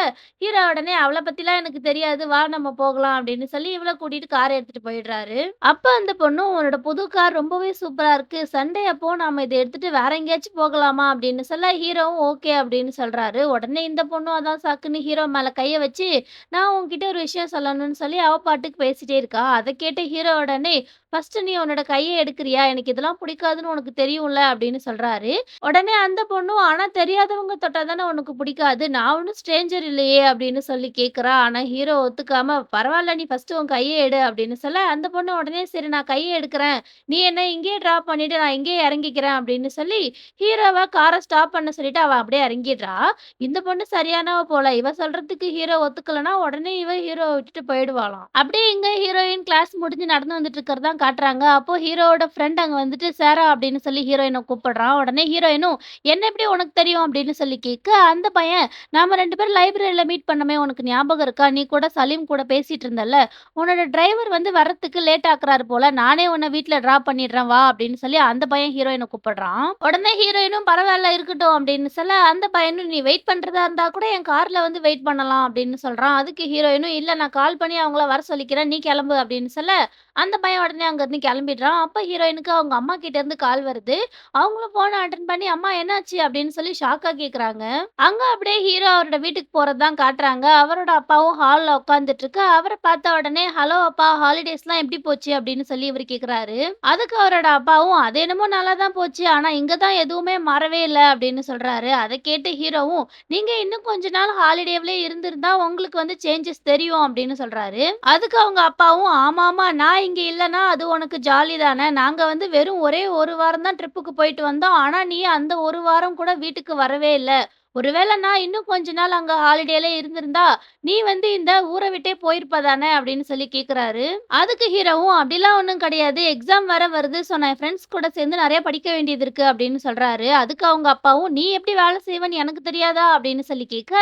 ஹீரோ உடனே "அவள பத்திலாம் எனக்கு தெரியாது. வா நம்ம போகலாம்" அப்படின்னு சொல்லி இவள கூட்டிட்டு கார் எடுத்துட்டு போயிடுறாரு. அப்ப அந்த பொண்ணும் "உன்னோட புது கார் ரொம்பவே சூப்பரா இருக்கு. சண்டே அப்போ நாம இத எடுத்துட்டு வேற எங்கேயாச்சும் போகலாமா?" அப்படின்னு சொல்ல ஹீரோவும் ஓகே அப்படின்னு சொல்றாரு. உடனே இந்த பொண்ணும் அதான் சாக்குன்னு ஹீரோ மேல கைய வச்சு நான் உன்கிட்ட ஒரு விஷயம் சொல்லணும்னு சொல்லி அவ பாட்டுக்கு பேசிட்டே இருக்கா. அத கேட்ட ஹீரோ உடனே, "ஃபர்ஸ்ட் நீ உன்னோட கைய எடுக்குறியா? எனக்கு இதெல்லாம் பிடிக்காதுன்னு உனக்கு தெரியும்ல" அப்படின்னு சொல்றாரு. உடனே அந்த பொண்ணும், "ஆனா தெரியாதவங்க தொட்டா தானே உனக்கு பிடிக்காது. நான் ஒண்ணும் ஸ்ட்ரேஞ்சர் இல்லையே" அப்படின்னு சொல்லி கேட்கிறா. ஆனா ஹீரோ ஒத்துக்காம, "பரவால்ல நீ ஃபர்ஸ்ட் உன் கைய எடு" அப்படின்னு சொல்ல, அந்த பொண்ணு உடனே சரி நான் கைய எடுக்கிறேன். நீ என்ன இங்கேயே டிராப் பண்ணிட்டு நான் இங்கேயே இறங்கிக்கிறேன் அப்படின்னு சொல்லி, ஹீரோவ கார ஸ்டாப் பண்ண சொல்லிட்டு அவ அப்படியே இறங்கிடுறா. இந்த பொண்ணு சரியானவ போல. இவ சொல்றதுக்கு ஹீரோ ஒத்துக்கலன்னா, உடனே இவ ஹீரோவ விட்டுட்டு போயிடுவாளாம். அப்படியே இங்க ஹீரோயின் கிளாஸ் முடிஞ்சு நடந்து வந்துட்டு இருக்கிறது தான் காட்டுறாங்க. அப்போ ஹீரோவோட ஃப்ரெண்ட் அங்க வந்துட்டு சாரா அப்படின்னு சொல்லி ஹீரோயின கூப்பிடுறான். உடனே ஹீரோயினும் என்ன எப்படி உனக்கு தெரியும் அப்படின்னு சொல்லி கேட்க, அந்த பையன் நாம 2 பேரும் லைப்ரரியில மீட் பண்ணோமே உனக்கு ஞாபகம் இருக்கா? நீ கூட சலீம் கூட பேசிட்டு இருந்தல்ல. உன்னோட டிரைவர் வந்து வர்றதுக்கு லேட் ஆக்குறாரு போல. நானே உன்ன வீட்ல டிராப் பண்ணிடுறேன் வா அப்படின்னு சொல்லி அந்த பையன் ஹீரோயின கூப்பிடுறான். உடனே ஹீரோயினும் பரவால்ல இருக்கட்டும் அப்படின்னு சொல்ல, அந்த பையனும் நீ வெயிட் பண்றதா இருந்தா கூட என் கார்ல வந்து வெயிட் பண்ணலாம் அப்படின்னு சொல்றான். அதுக்கு ஹீரோயினும் இல்ல நான் கால் பண்ணி அவங்கள வர சொல்லிக்கிறேன். நீ கிளம்பு அப்படின்னு சொல்ல, அந்த பையன் உடனே அங்கருந்து கிளம்பிடுறான். அப்ப ஹீரோயினுக்கு அவங்க அம்மா கிட்ட இருந்து கால் வருது. அவங்களும் ஃபோன அட்டெண்ட் பண்ணி அம்மா என்னாச்சு அப்படின்னு சொல்லி ஷாக்கா கேக்குறாங்க. அங்க அப்படியே ஹீரோ அவரோட வீட்டுக்கு போறது தான் காட்டுறாங்க. அவரோட அப்பாவும் ஹால்ல உட்கார்ந்துட்டு இருக்கு. அவர பார்த்த உடனே ஹலோ அப்பா ஹாலிடேஸ்லாம் எப்படி போச்சு அப்படின்னு சொல்லி இவரு கேக்குறாரு. அதுக்கு அவரோட அப்பாவும் அது என்னமோ நல்லா தான் போச்சு. ஆனா இங்க தான் எதுவுமே மாறவே இல்ல அப்படின்னு சொல்றாரு. அத கேட்ட ஹீரோவும் நீங்க இன்னும் கொஞ்ச நாள் ஹாலிடேவ்லயே இருந்திருந்தா உங்களுக்கு வந்து சேஞ்சஸ் தெரியும் அப்படின்னு சொல்றாரு. அதுக்கு அவங்க அப்பாவும் ஆமாமா நான் இங்க இல்லன்னா அது உனக்கு ஜாலி தானே. நாங்க வந்து வெறும் ஒரே 1 வாரம் தான் ட்ரிப்புக்கு போயிட்டு வந்தோம். ஆனா நீ அந்த 1 வாரம் கூட வீட்டுக்கு வரவே இல்ல. ஒருவேள நான் இன்னும் கொஞ்ச நாள் அங்க ஹாலிடேல இருந்திருந்தா, நீ வந்து இந்த ஊர விட்டே போயிருப்ப தானே அப்படின்னு சொல்லி கேட்குறாரு. அதுக்கு ஹீரோவும் அப்படிலாம் ஒண்ணும் கிடையாது. எக்ஸாம் வேற வருது. ஸோ நான் என் ஃப்ரெண்ட்ஸ் கூட சேர்ந்து நெறைய படிக்க வேண்டியது இருக்கு அப்படின்னு சொல்றாரு. அதுக்கு அவங்க அப்பாவும் நீ எப்படி வேலை செய்வன்னு எனக்கு தெரியாதா? அப்படின்னு சொல்லி கேட்க,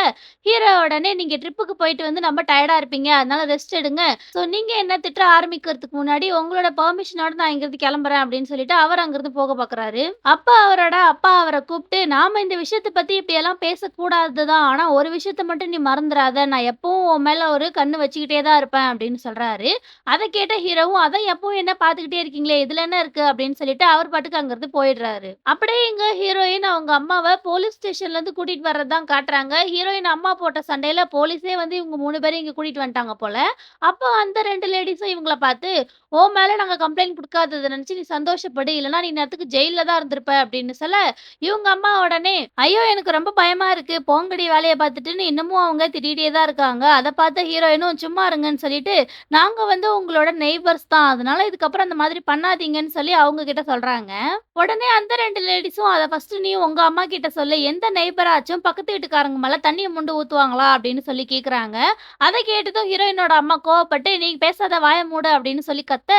ஹீரோ உடனே நீங்க ட்ரிப்புக்கு போயிட்டு வந்து ரொம்ப டயர்டா இருப்பீங்க. அதனால ரெஸ்ட் எடுங்க. ஸோ நீங்க என்ன திட்ட ஆரம்பிக்கிறதுக்கு முன்னாடி உங்களோட பெர்மிஷனோட நான் இங்கிருந்து கிளம்புறேன் அப்படின்னு சொல்லிட்டு அவர் அங்கிருந்து போக பார்க்குறாரு. அப்ப அவரோட அப்பா அவர கூப்பிட்டு நாம இந்த விஷயத்த பத்தி இப்படியெல்லாம் பேசக்கூடாது தான். ஆனா ஒரு விஷயத்த மட்டும் நீ மறந்துறாத. நான் எப்பவும் உன் மேல ஒரு கண்ணு வச்சுக்கிட்டே தான் இருப்பேன் அப்படின்னு சொல்றாரு. அத கேட்ட ஹீரோவும், அதான் எப்பவும் என்ன பார்த்துக்கிட்டே இருக்கீங்களே! இதுல என்ன இருக்கு அப்படின்னு சொல்லிட்டு அவர் பாட்டுக்கு அங்கருந்து போயிடுறாரு. அப்படியே இங்க ஹீரோயின் அவங்க அம்மாவ போலீஸ் ஸ்டேஷன்லேருந்து கூட்டிட்டு வர்றது தான் காட்டுறாங்க. ஹீரோயின் அம்மா போட்ட சண்டையில போலீஸே வந்து இவங்க 3 பேரையும் இங்க கூட்டிட்டு வந்துட்டாங்க போல. அப்போ அந்த 2 லேடீஸும் இவங்கள பார்த்து, "உன் மேல நாங்க கம்ப்ளைண்ட் குடுக்காதத நெனச்சு நீ சந்தோஷப்படு. இல்லன்னா நீ இந்நேரத்துக்கு ஜெயில்ல தான் இருந்திருப்ப" அப்படின்னு சொல்ல, இவங்க அம்மா உடனே, "ஐயோ! எனக்கு ரொம்ப பயமா இருக்கு. போங்கடி வேலைய பார்த்துட்டுன்னு" இன்னமும் அவங்க திட்டிட்டே தான் இருக்காங்க. அத பார்த்த ஹீரோயினும் சும்மா இருங்கன்னு சொல்லிட்டு, "நாங்க வந்து உங்களோட நெய்பர்ஸ் தான். அதனால இதுக்கப்புறம் அந்த மாதிரி பண்ணாதீங்கன்னு" சொல்லி அவங்க கிட்ட சொல்றாங்க. உடனே அந்த 2 லேடீஸும், "அத ஃபர்ஸ்ட்டு நீ உங்க அம்மா கிட்ட சொல்லு. எந்த நெய்பராச்சும் பக்கத்து வீட்டுக்காரங்க மேல தண்ணிய மொண்டு ஊத்துவாங்களா?" அப்படின்னு சொல்லி கேட்குறாங்க. அத கேட்டதும் ஹீரோயினோட அம்மா கோவப்பட்டு, "நீ பேசாத வாய மூடு" அப்படின்னு சொல்லி கத்த,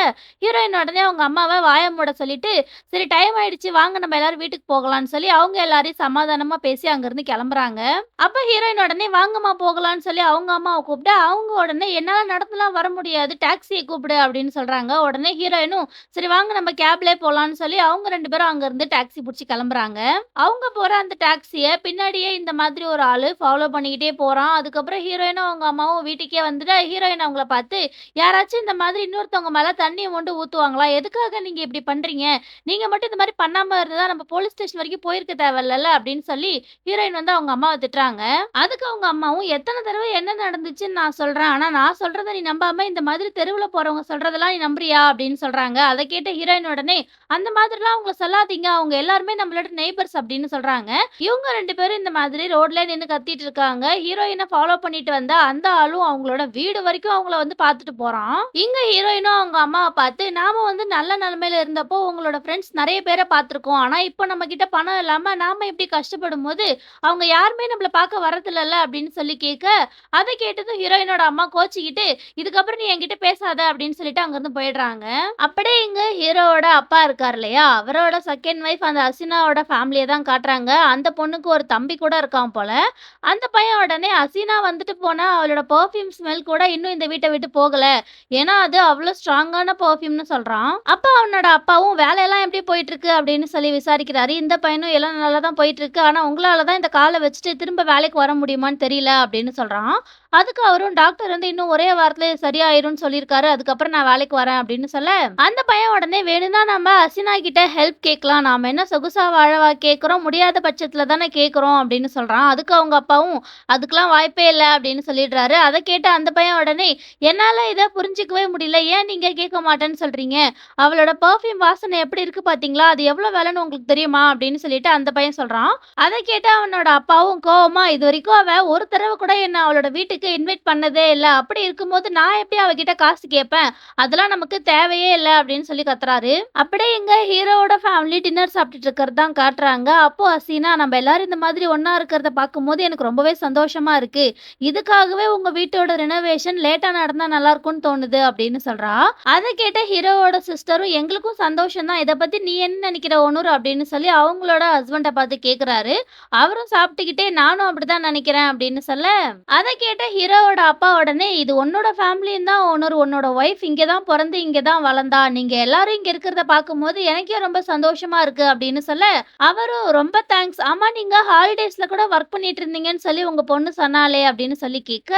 ஹீரோயின் உடனே அவங்க அம்மாவ வாய மூட சொல்லிட்டு, "சரி டைம் ஆயிடுச்சு வாங்க நம்ம எல்லாரும் வீட்டுக்கு போகலாம்ன்னு" சொல்லி அவங்க எல்லாரையும் சமாதானமா பேசி அங்கருந்து கெளம்புறாங்க. அப்ப ஹீரோயின் உடனே "வாங்கம்மா போகலாம்ன்னு" சொல்லி அவங்க அம்மாவ கூப்பிட, அவங்க உடனே "என்னால நடந்துலாம் வர முடியாது. டாக்ஸிய கூப்பிடு" அப்படின்னு சொல்றாங்க. உடனே ஹீரோயினும் "சரி வாங்க நம்ம கேப்லயே போலாம்ன்னு" சொல்லி அவங்க 2 பேரும் அங்கருந்து டாக்ஸி புடிச்சு கெளம்புறாங்க. அவங்க போற அந்த டாக்ஸிய பின்னாடியே இந்த மாதிரி ஒரு ஆளு ஃபாலோ பண்ணிக்கிட்டே போறான். அதுக்கப்புறம் ஹீரோயினும் அவங்க அம்மாவும் வீட்டுக்கே வந்துட்டு, ஹீரோயின் அவங்கள பார்த்து, "யாராச்சும் இந்த மாதிரி இன்னொருத்தவங்க மேல தண்ணிய மொண்டு ஊத்துவாங்களா? எதுக்காக நீங்க இப்படி பண்றீங்க? நீங்க மட்டும் இந்த மாரி பண்ணாம இருந்தா நம்ம போலீஸ் ஸ்டேஷன் வரைக்கும் போயிருக்க தேவையில்லல்ல" அப்படின்னு சொல்லி ஹீரோயின் வந்து அவங்க அம்மாவ திட்டுறாங்க. அதுக்கு அவங்க அம்மாவும், "எத்தன தடவ என்ன நடந்துச்சுன்னு நான் சொல்றேன். ஆனா நான் சொல்றத நீ நம்பாம இந்த மாதிரி தெருவுல போறவங்க சொல்றதெல்லாம் நீ நம்புறியா?" அப்படின்னு சொல்றாங்க. அத கேட்ட ஹீரோயின் உடனே, "அந்த மாதிரிலாம் அவங்கள சொல்லாதீங்க. அவங்க எல்லாருமே நம்மளோட நெய்பர்ஸ்" அப்படின்னு சொல்றாங்க. இவங்க 2 பேரும் இந்த மாதிரி ரோட்ல நின்னு கத்திட்டு இருக்காங்க. ஹீரோயின ஃபாலோ பண்ணிட்டு வந்த அந்த ஆளும் அவங்களோட வீடு வரைக்கும் அவங்கள வந்து பார்த்துட்டு போறான். இங்க ஹீரோயினும் அவங்க அம்மாவ பார்த்து, "நாம வந்து நல்ல நிலைமையில இருந்தப்போ உங்களோட ஃப்ரெண்ட்ஸ் நெறைய பேர பார்த்துருக்கோம். ஆனா இப்ப நம்ம கிட்ட பணம் இல்லாம நாம இப்படி கஷ்டப்படும்போது, அவங்க யாருமே நம்மள பார்க்க வரதில்லல்ல" அப்படின்னு சொல்லி கேட்க, அத கேட்டதும் ஹீரோயினோட அம்மா கோச்சிக்கிட்டு, "இதுக்கப்புறம் நீ என்கிட்ட பேசாத" அப்படின்னு சொல்லிட்டு அங்கருந்து போயிடுறாங்க. அப்படியே இங்க ஹீரோவோட அப்பா இருக்காரு இல்லையா? அவரோட செகண்ட் வைஃப் அந்த ஹசீனாவோட ஃபேமிலிய தான் காட்டுறாங்க. அந்த பொண்ணுக்கு ஒரு தம்பி கூட இருக்கான் போல. அந்த பையன் உடனே ஹசீனா வந்துட்டு போனா, அவளோட பெர்ஃப்யூம் ஸ்மெல் கூட இன்னும் இந்த வீட்ட விட்டு போகல. ஏன்னா, அது அவ்ளோ ஸ்ட்ராங்கான பெர்ஃப்யூம்னு சொல்றான். அப்ப அவனோட அப்பாவும், "வேலையெல்லாம் எப்படி போயிட்டுருக்கு?" அப்படின்னு சொல்லி விசாரிக்கிறாரு. இந்த பையனும், "எல்லாம் நல்லா தான் போயிட்டுருக்கு. ஆனா உங்களால தான் இந்த கால வச்சுட்டு திரும்ப வேலைக்கு வர முடியுமான்னு தெரியல" அப்படின்னு சொல்றான். அதுக்கு அவரும், "டாக்டர் வந்து இன்னும் ஒரே வாரத்துல சரியாயிரும்னு சொல்லியிருக்காரு. அதுக்கப்புறம் நான் வேலைக்கு வரேன்" அப்படின்னு சொல்ல, அந்த பையன் உடனே, "வேணும்னா நம்ம ஹசீனா கிட்ட ஹெல்ப் கேட்கலாம். நாம என்ன சொகுசா வாழவா கேட்கிறோம்? முடியாத பட்சத்துல தானே கேட்கிறோம்" அப்படின்னு சொல்றான். அதுக்கு அவங்க அப்பாவும், "அதுக்கெல்லாம் வாய்ப்பே இல்ல" அப்படின்னு சொல்லிடுறாரு. அத கேட்ட அந்த பையன் உடனே, "என்னால இத புரிஞ்சுக்கவே முடியல. ஏன் நீங்க கேட்க மாட்டேன்னு சொல்றீங்க? அவளோட பெர்ஃப்யூம் வாசனை எப்படி இருக்கு பார்த்தீங்களா? அது எவ்வளோ விலைன்னு உங்களுக்கு தெரியுமா?" அப்படின்னு சொல்லிட்டு அந்த பையன் சொல்றான். அத கேட்டு அவனோட அப்பாவும் கோவமா, "இதுவரைக்கும் அவ ஒரு தடவ கூட என்ன அவளோட வீட்டுக்கு இன்வைட் பண்ணதே இல்ல. அப்படி இருக்கும்போது நான் எப்படி அவகிட்ட காசு கேட்பேன்? அதெல்லாம் நமக்கு தேவையே இல்ல" அப்படின்னு சொல்லி கத்துறாரு. அப்படியே இங்க ஹீரோவோட ஃபேமிலி டின்னர் சாப்பிட்டுட்டு இருக்கிறது தான் காட்டுறாங்க. அப்போ ஹசீனா, "நம்ம எல்லாரும் இந்த மாதிரி ஒண்ணா இருக்கிறத பார்க்கும்போது எனக்கு ரொம்பவே சந்தோஷமா இருக்கு. இதுக்காகவே உங்க வீட்டோட ரினோவேஷன் லேட்டா நடந்தா நல்லா இருக்கும்னு தோணுது" அப்படின்னு சொல்றா. அத கேட்ட ஹீரோவோட சிஸ்டரும், "எங்களுக்கும் சந்தோஷம் தான். இத பத்தி நீ என்ன நினைக்கிற ஒனூர்?" அப்படின்னு சொல்லி அவங்களோட ஹஸ்பண்ட பார்த்து கேட்குறாரு. அவரும் சாப்பிட்டுக்கிட்டே, "நானும் அப்படிதான் நினைக்கிறேன்" அப்படின்னு சொல்ல, அத கேட்ட ஹீரோவோட அப்பா உடனே, "இது உன்னோட ஃபேமிலின்னு தான் ஒனூர். உன்னோட ஒய்ஃப் இங்க தான் பொறந்து, இங்க தான் வளர்ந்தா. நீங்க எல்லாரும் இங்க இருக்கிறத பார்க்கும்போது எனக்கே ரொம்ப சந்தோஷமா இருக்கு" அப்படின்னு சொல்ல, அவரும், "ரொம்ப தேங்க்ஸ். ஆமா நீங்க ஹாலிடேஸ்ல கூட ஒர்க் பண்ணிட்டு இருந்தீங்கன்னு சொல்லி உங்க பொண்ணு சொன்னாளே" அப்படின்னு சொல்லி கேட்க,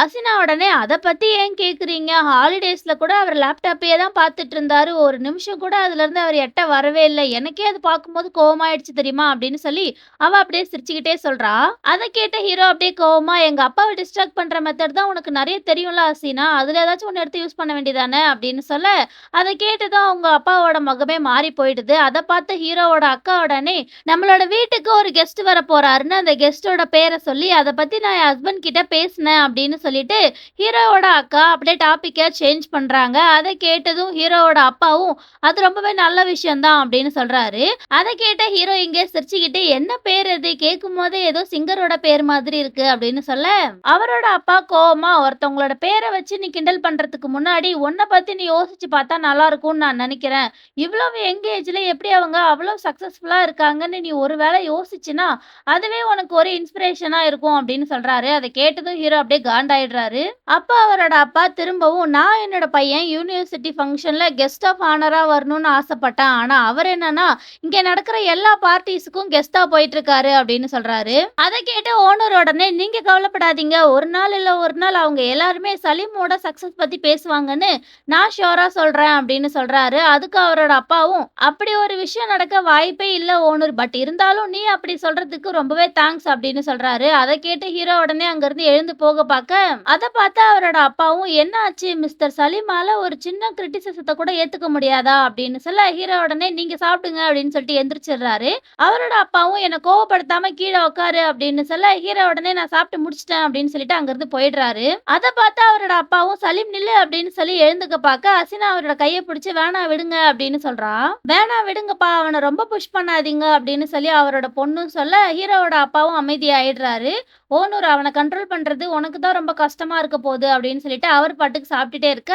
ஹசீனா உடனே, "அத பத்தி ஏன் கேட்குறீங்க? ஹாலிடேஸ்ல கூட அவர் லேப்டாப்பையே தான் பார்த்துட்டு இருந்தாரு. ஒரு நிமிஷம் கூட அதுலருந்து அவர் எட்ட வரவே இல்ல. எனக்கே அது பார்க்கும்போது கோவமாயிடுச்சு தெரியுமா?" அப்படின்னு சொல்லி அவ அப்படியே சிரிச்சுக்கிட்டே சொல்றா. அத கேட்ட ஹீரோ அப்படியே கோவமா, "எங்க அப்பாவ டிஸ்ட்ராக்ட் பண்ற மெத்தட் தான் உனக்கு நெறைய தெரியும்ல ஹசீனா. அதுல ஏதாச்சும் ஒண்ணு எடுத்து யூஸ் பண்ண வேண்டியதானே" அப்படின்னு சொல்ல, அத கேட்டதும் அவங்க அப்பாவோட முகமே மாறி போயிடுது. அத பார்த்த ஹீரோவோட அக்கா உடனே, "நம்மளோட வீட்டுக்கு ஒரு கெஸ்ட் வரப்போறாருன்னு அந்த கெஸ்ட்டோட பேர சொல்லி, அத பத்தி நான் என் ஹஸ்பண்ட் கிட்ட பேசினேன்" அப்படின்னு சொல்லிட்டு ஹீரோவோட அக்கா அப்படியே டாபிக்க சேஞ்ச் பண்றாங்க. அத கேட்டதும் ஹீரோவோட அப்பாவும், "அது ரொம்பவே நல்ல விஷயம் தான்" அப்படின்னு சொல்றாரு. அத கேட்ட ஹீரோ இங்க சிரிச்சுக்கிட்டு, "என்ன பேர் அது? கேட்கும்போதே ஏதோ சிங்கரோட பேர் மாதிரி இருக்கு" அப்படின்னு சொல்ல, அவரோட அப்பா கோவமா, "ஒருத்தவங்களோட பேர வச்சு நீ கிண்டல் பண்றதுக்கு முன்னாடி உன்ன பத்தி நீ யோசிச்சு பார்த்தா நல்லா இருக்கும்னு நான் நினைக்கிறேன். இவ்வளவு யங் ஏஜ்ல எப்படி அவங்க அவ்வளவு சக்சஸ்ஃபுல்லா இருக்காங்கன்னு நீ ஒரு வேளை யோசிச்சின்னா, அதுவே உனக்கு ஒரு இன்ஸ்பிரேஷனா இருக்கும்" அப்படின்னு சொல்றாரு. அத கேட்டதும் ஹீரோ அப்படியே காண்டாயிடுறாரு. அப்ப அவரோட அப்பா திரும்பவும், "நான் என்னோட பையன் யூனிவர்சிட்டி ஃபங்ஷன்ல கெஸ்ட் ஆஃப் ஹானரா வரணும்னு ஆசைப்பட்டான். ஆனா அவர் என்னன்னா, இங்க நடக்கிற எல்லா பார்ட்டீஸ்க்கும் கெஸ்ட்டா போயிட்டு இருக்காரு" அப்படின்னு அப்படின்னு சொல்றாரு. அத கேட்ட ஓனர் உடனே, "நீங்க கவலைப்படாதீங்க. ஒரு நாள் இல்ல ஒரு நாள் அவங்க எல்லாருமே சலீமோட சக்சஸ் பத்தி பேசுவாங்கன்னு நான் ஷூரா சொல்றேன்" அப்படின்னு சொல்றாரு. அதுக்கு அவரோட அப்பாவும், "அப்படி ஒரு விஷயம் நடக்க வாய்ப்பே இல்ல ஓனர். பட் இருந்தாலும் நீ அப்படி சொல்றதுக்கு ரொம்பவே தேங்க்ஸ்" அப்படின்னு சொல்றாரு. அத கேட்டு ஹீரோ உடனே அங்கிருந்து எழுந்து போக பாக்க, அத பார்த்து அவரோட அப்பாவும், "என்ன ஆச்சு மிஸ்டர் சலீமால ஒரு சின்ன கிரிட்டிசிசத்த கூட ஏத்துக்க முடியாதா?" அப்படின்னு சொல்ல, ஹீரோ உடனே, "நீங்க சாப்பிடுங்க" அப்படின்னு சொல்லிட்டு எந்திரிச்சிடுறாரு. அவரோட அப்பாவும், "என்ன கோவப்படுத்தாம கீழ உட்காரு" அப்படின்னு சொல்ல, ஹீரோ உடனே, "நான் சாப்பிட்டு முடிச்சுட்டேன்" அப்படின்னு சொல்லிட்டு அங்கிருந்து போயிடுறாரு. அத பார்த்து அவரோட அப்பாவும், "சலீம் நில்லு" அப்படின்னு சொல்லி எழுந்துக்க பாக்க, ஹசீனா அவரோட கைய பிடிச்சு, "வேணாம் விடுங்க" அப்படின்னு சொல்றா. "வேணாம் விடுங்கப்பா, அவன ரொம்ப புஷ் பண்ணாதீங்க" அப்படின்னு சொல்லி அவரோட பொண்ணும் சொல்ல, ஹீரோவோட அப்பாவும் அமைதியாயிடுறாரு. "ஓனூர் அவன கண்ட்ரோல் பண்றது உனக்கு தான் ரொம்ப கஷ்டமா இருக்க போகுது" அப்படின்னு சொல்லிட்டு அவர் பாட்டுக்கு சாப்பிட்டுட்டே இருக்க,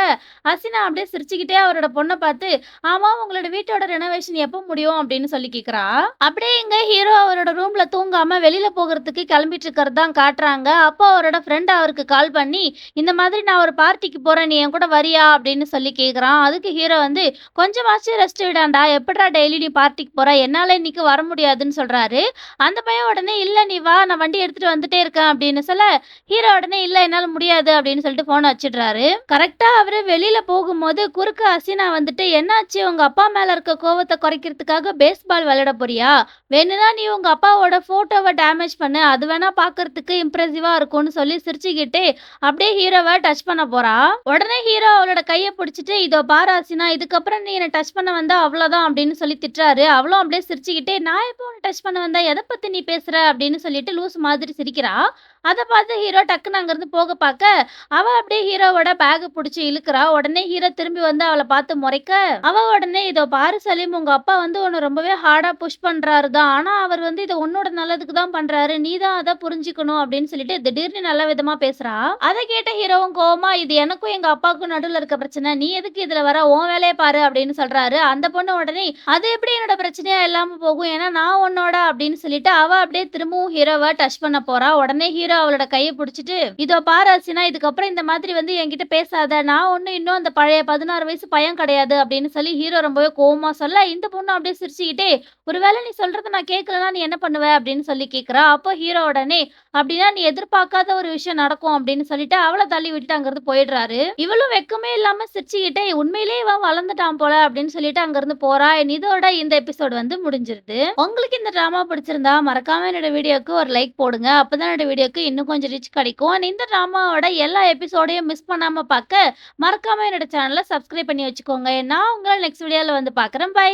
ஹசீனா அப்படியே சிரிச்சுக்கிட்டே அவரோட பொண்ண பார்த்து, "ஆமா உங்களோட வீட்டோட ரெனோவேஷன் எப்ப முடியும்?" அப்படின்னு சொல்லி கேட்கிறா. அப்படியே இங்க ஹீரோ அவரோட ரூம்ல தூங்காம வெளியில போகறதுக்கு கிளம்பிட்டு இருக்கிறது தான் காட்டுறாங்க. அப்போ அவரோட ஃப்ரெண்ட் அவருக்கு கால் பண்ணி, "இந்த மாதிரி நான் ஒரு பார்ட்டிக்கு போறேன். நீ என் கூட வரியா?" அப்படின்னு சொல்லி கேட்குறான். அதுக்கு ஹீரோ வந்து, "கொஞ்சமாச்சும் ரெஸ்ட் விடான்டா. எப்புட்றா டெய்லி நீ பார்ட்டிக்கு போற? என்னால இன்னைக்கு வர முடியாதுன்னு" சொல்றாரு. அந்த பையன் உடனே, "இல்ல நீ வா, நான் வண்டி எடுத்துட்டு வந்துட்டே இருக்கேன்" அப்படின்னு சொல்ல, ஹீரோ உடனே, "இல்ல என்னால முடியாது" அப்படின்னு சொல்லிட்டு ஃபோன வச்சுடுறாரு. கரெக்ட்டா அவரு வெளியில போகும்போது குறுக்க ஹசீனா வந்துட்டு, "என்னாச்சு உங்க அப்பா மேல இருக்க கோவத்த குறைக்கிறதுக்காக பேஸ்பால் விளையாட போறியா? வேணும்னா நீ உங்க அப்பாவோட ஃபோட்டோவ டேமேஜ் பண்ணு. அது வேணா பார்க்கறதுக்கு இம்ப்ரெசிவா இருக்கும்னு" சொல்லி சிரிச்சுக்கிட்டே அப்படியே ஹீரோவ டச் பண்ண போறா. உடனே ஹீரோ அவளோட கைய பிடிச்சுட்டு, "இதோ பாரு ஹசீனா, இதுக்கப்புறம் நீ என்ன டச் பண்ண வந்தா அவ்வளோதான்" அப்படின்னு சொல்லி திட்டுறாரு. அவளும் அப்படியே சிரிச்சுக்கிட்டே, "நான் எப்போ உன்ன டச் பண்ண வந்தேன்? எத பத்தி நீ பேசுற?" அப்படின்னு சொல்லிட்டு லூசு மாதிரி சிரிக்கிறா. அத பார்த்து ஹீரோ டக்குன்னு அங்கிருந்து போக பாக்க, அவ அப்படியே ஹீரோவோட பேக்க புடிச்சு இழுக்குறா. உடனே ஹீரோ திரும்பி வந்து அவள பார்த்து முறைக்க, அவ உடனே, "இதோ பாரு சலீம், உங்க அப்பா வந்து உன்ன ரொம்பவே ஹார்டா புஷ் பண்றாரு தான். ஆனா அவர் வந்து இத உன்னோட நல்லதுக்கு தான் பண்றாரு. நீ தான் அத புரிஞ்சுக்கணும்" அப்படின்னு சொல்லிட்டு திடீர்னு நல்ல விதமா பேசுறா. அத கேட்ட ஹீரோவும் கோவமா, "இது எனக்கும் எங்க அப்பாவுக்கும் நடுவுல இருக்க பிரச்சனை. நீ எதுக்கு இதுல வர? உன் வேலைய பாரு" அப்படின்னு சொல்றாரு. அந்த பொண்ணு உடனே, "அது எப்படி என்னோட பிரச்சனையா இல்லாம போகும்? ஏன்னா நான் உன்னோட" அப்படின்னு சொல்லிட்டு அவ அப்படியே திரும்பவும் ஹீரோவ டச் பண்ண போறா. உடனே ஹீரோ அவளோட கைய புடிச்சுட்டு, "இதோ பாரு ஹசீனா, இதுக்கப்புறம் இந்த மாதிரி வந்து என்கிட்ட பேசாத. நான் ஒண்ணும் இன்னும் அந்த பழைய 16 வயசு பையன் கிடையாது" அப்படின்னு சொல்லி ஹீரோ ரொம்பவே கோவமா சொல்ல, இந்த பொண்ணு அப்படியே சிரிச்சுக்கிட்டே, "ஒருவேளை நீ சொல்றத நான் கேட்கலன்னா நீ என்ன பண்ணுவ?" அப்படின்னு சொல்லி கேட்கிறா. அப்போ ஹீரோ உடனே, "அப்படின்னா நீ எதிர்பார்க்காத ஒரு விஷயம் நடக்கும்" அப்படின்னு சொல்லிட்டு அவள தள்ளி விட்டுட்டு அங்கிருந்து போயிடுறாரு. இவளும் வெட்கமே இல்லாம சிரிச்சுக்கிட்டே, "உண்மையிலேயே இவன் வளர்ந்துட்டான் போல" அப்படின்னு சொல்லிட்டு அங்கிருந்து போறா. இதோட இந்த எபிசோட் வந்து முடிஞ்சிருது. உங்களுக்கு இந்த டிராமா பிடிச்சிருந்தா மறக்காம என்னோட வீடியோக்கு ஒரு லைக் போடுங்க. அப்பதான் என்னோட வீடியோக்கு இன்னும் கொஞ்சம் ரீச் கிடைக்கும். And இந்த டிராமாவோட எல்லா எபிசோடையும் மிஸ் பண்ணாம பார்க்க மறக்காம என்னோட சேனலை சப்ஸ்கிரைப் பண்ணி வச்சுக்கோங்க. நான் உங்களை நெக்ஸ்ட் வீடியோல வந்து பார்க்குறேன். பை.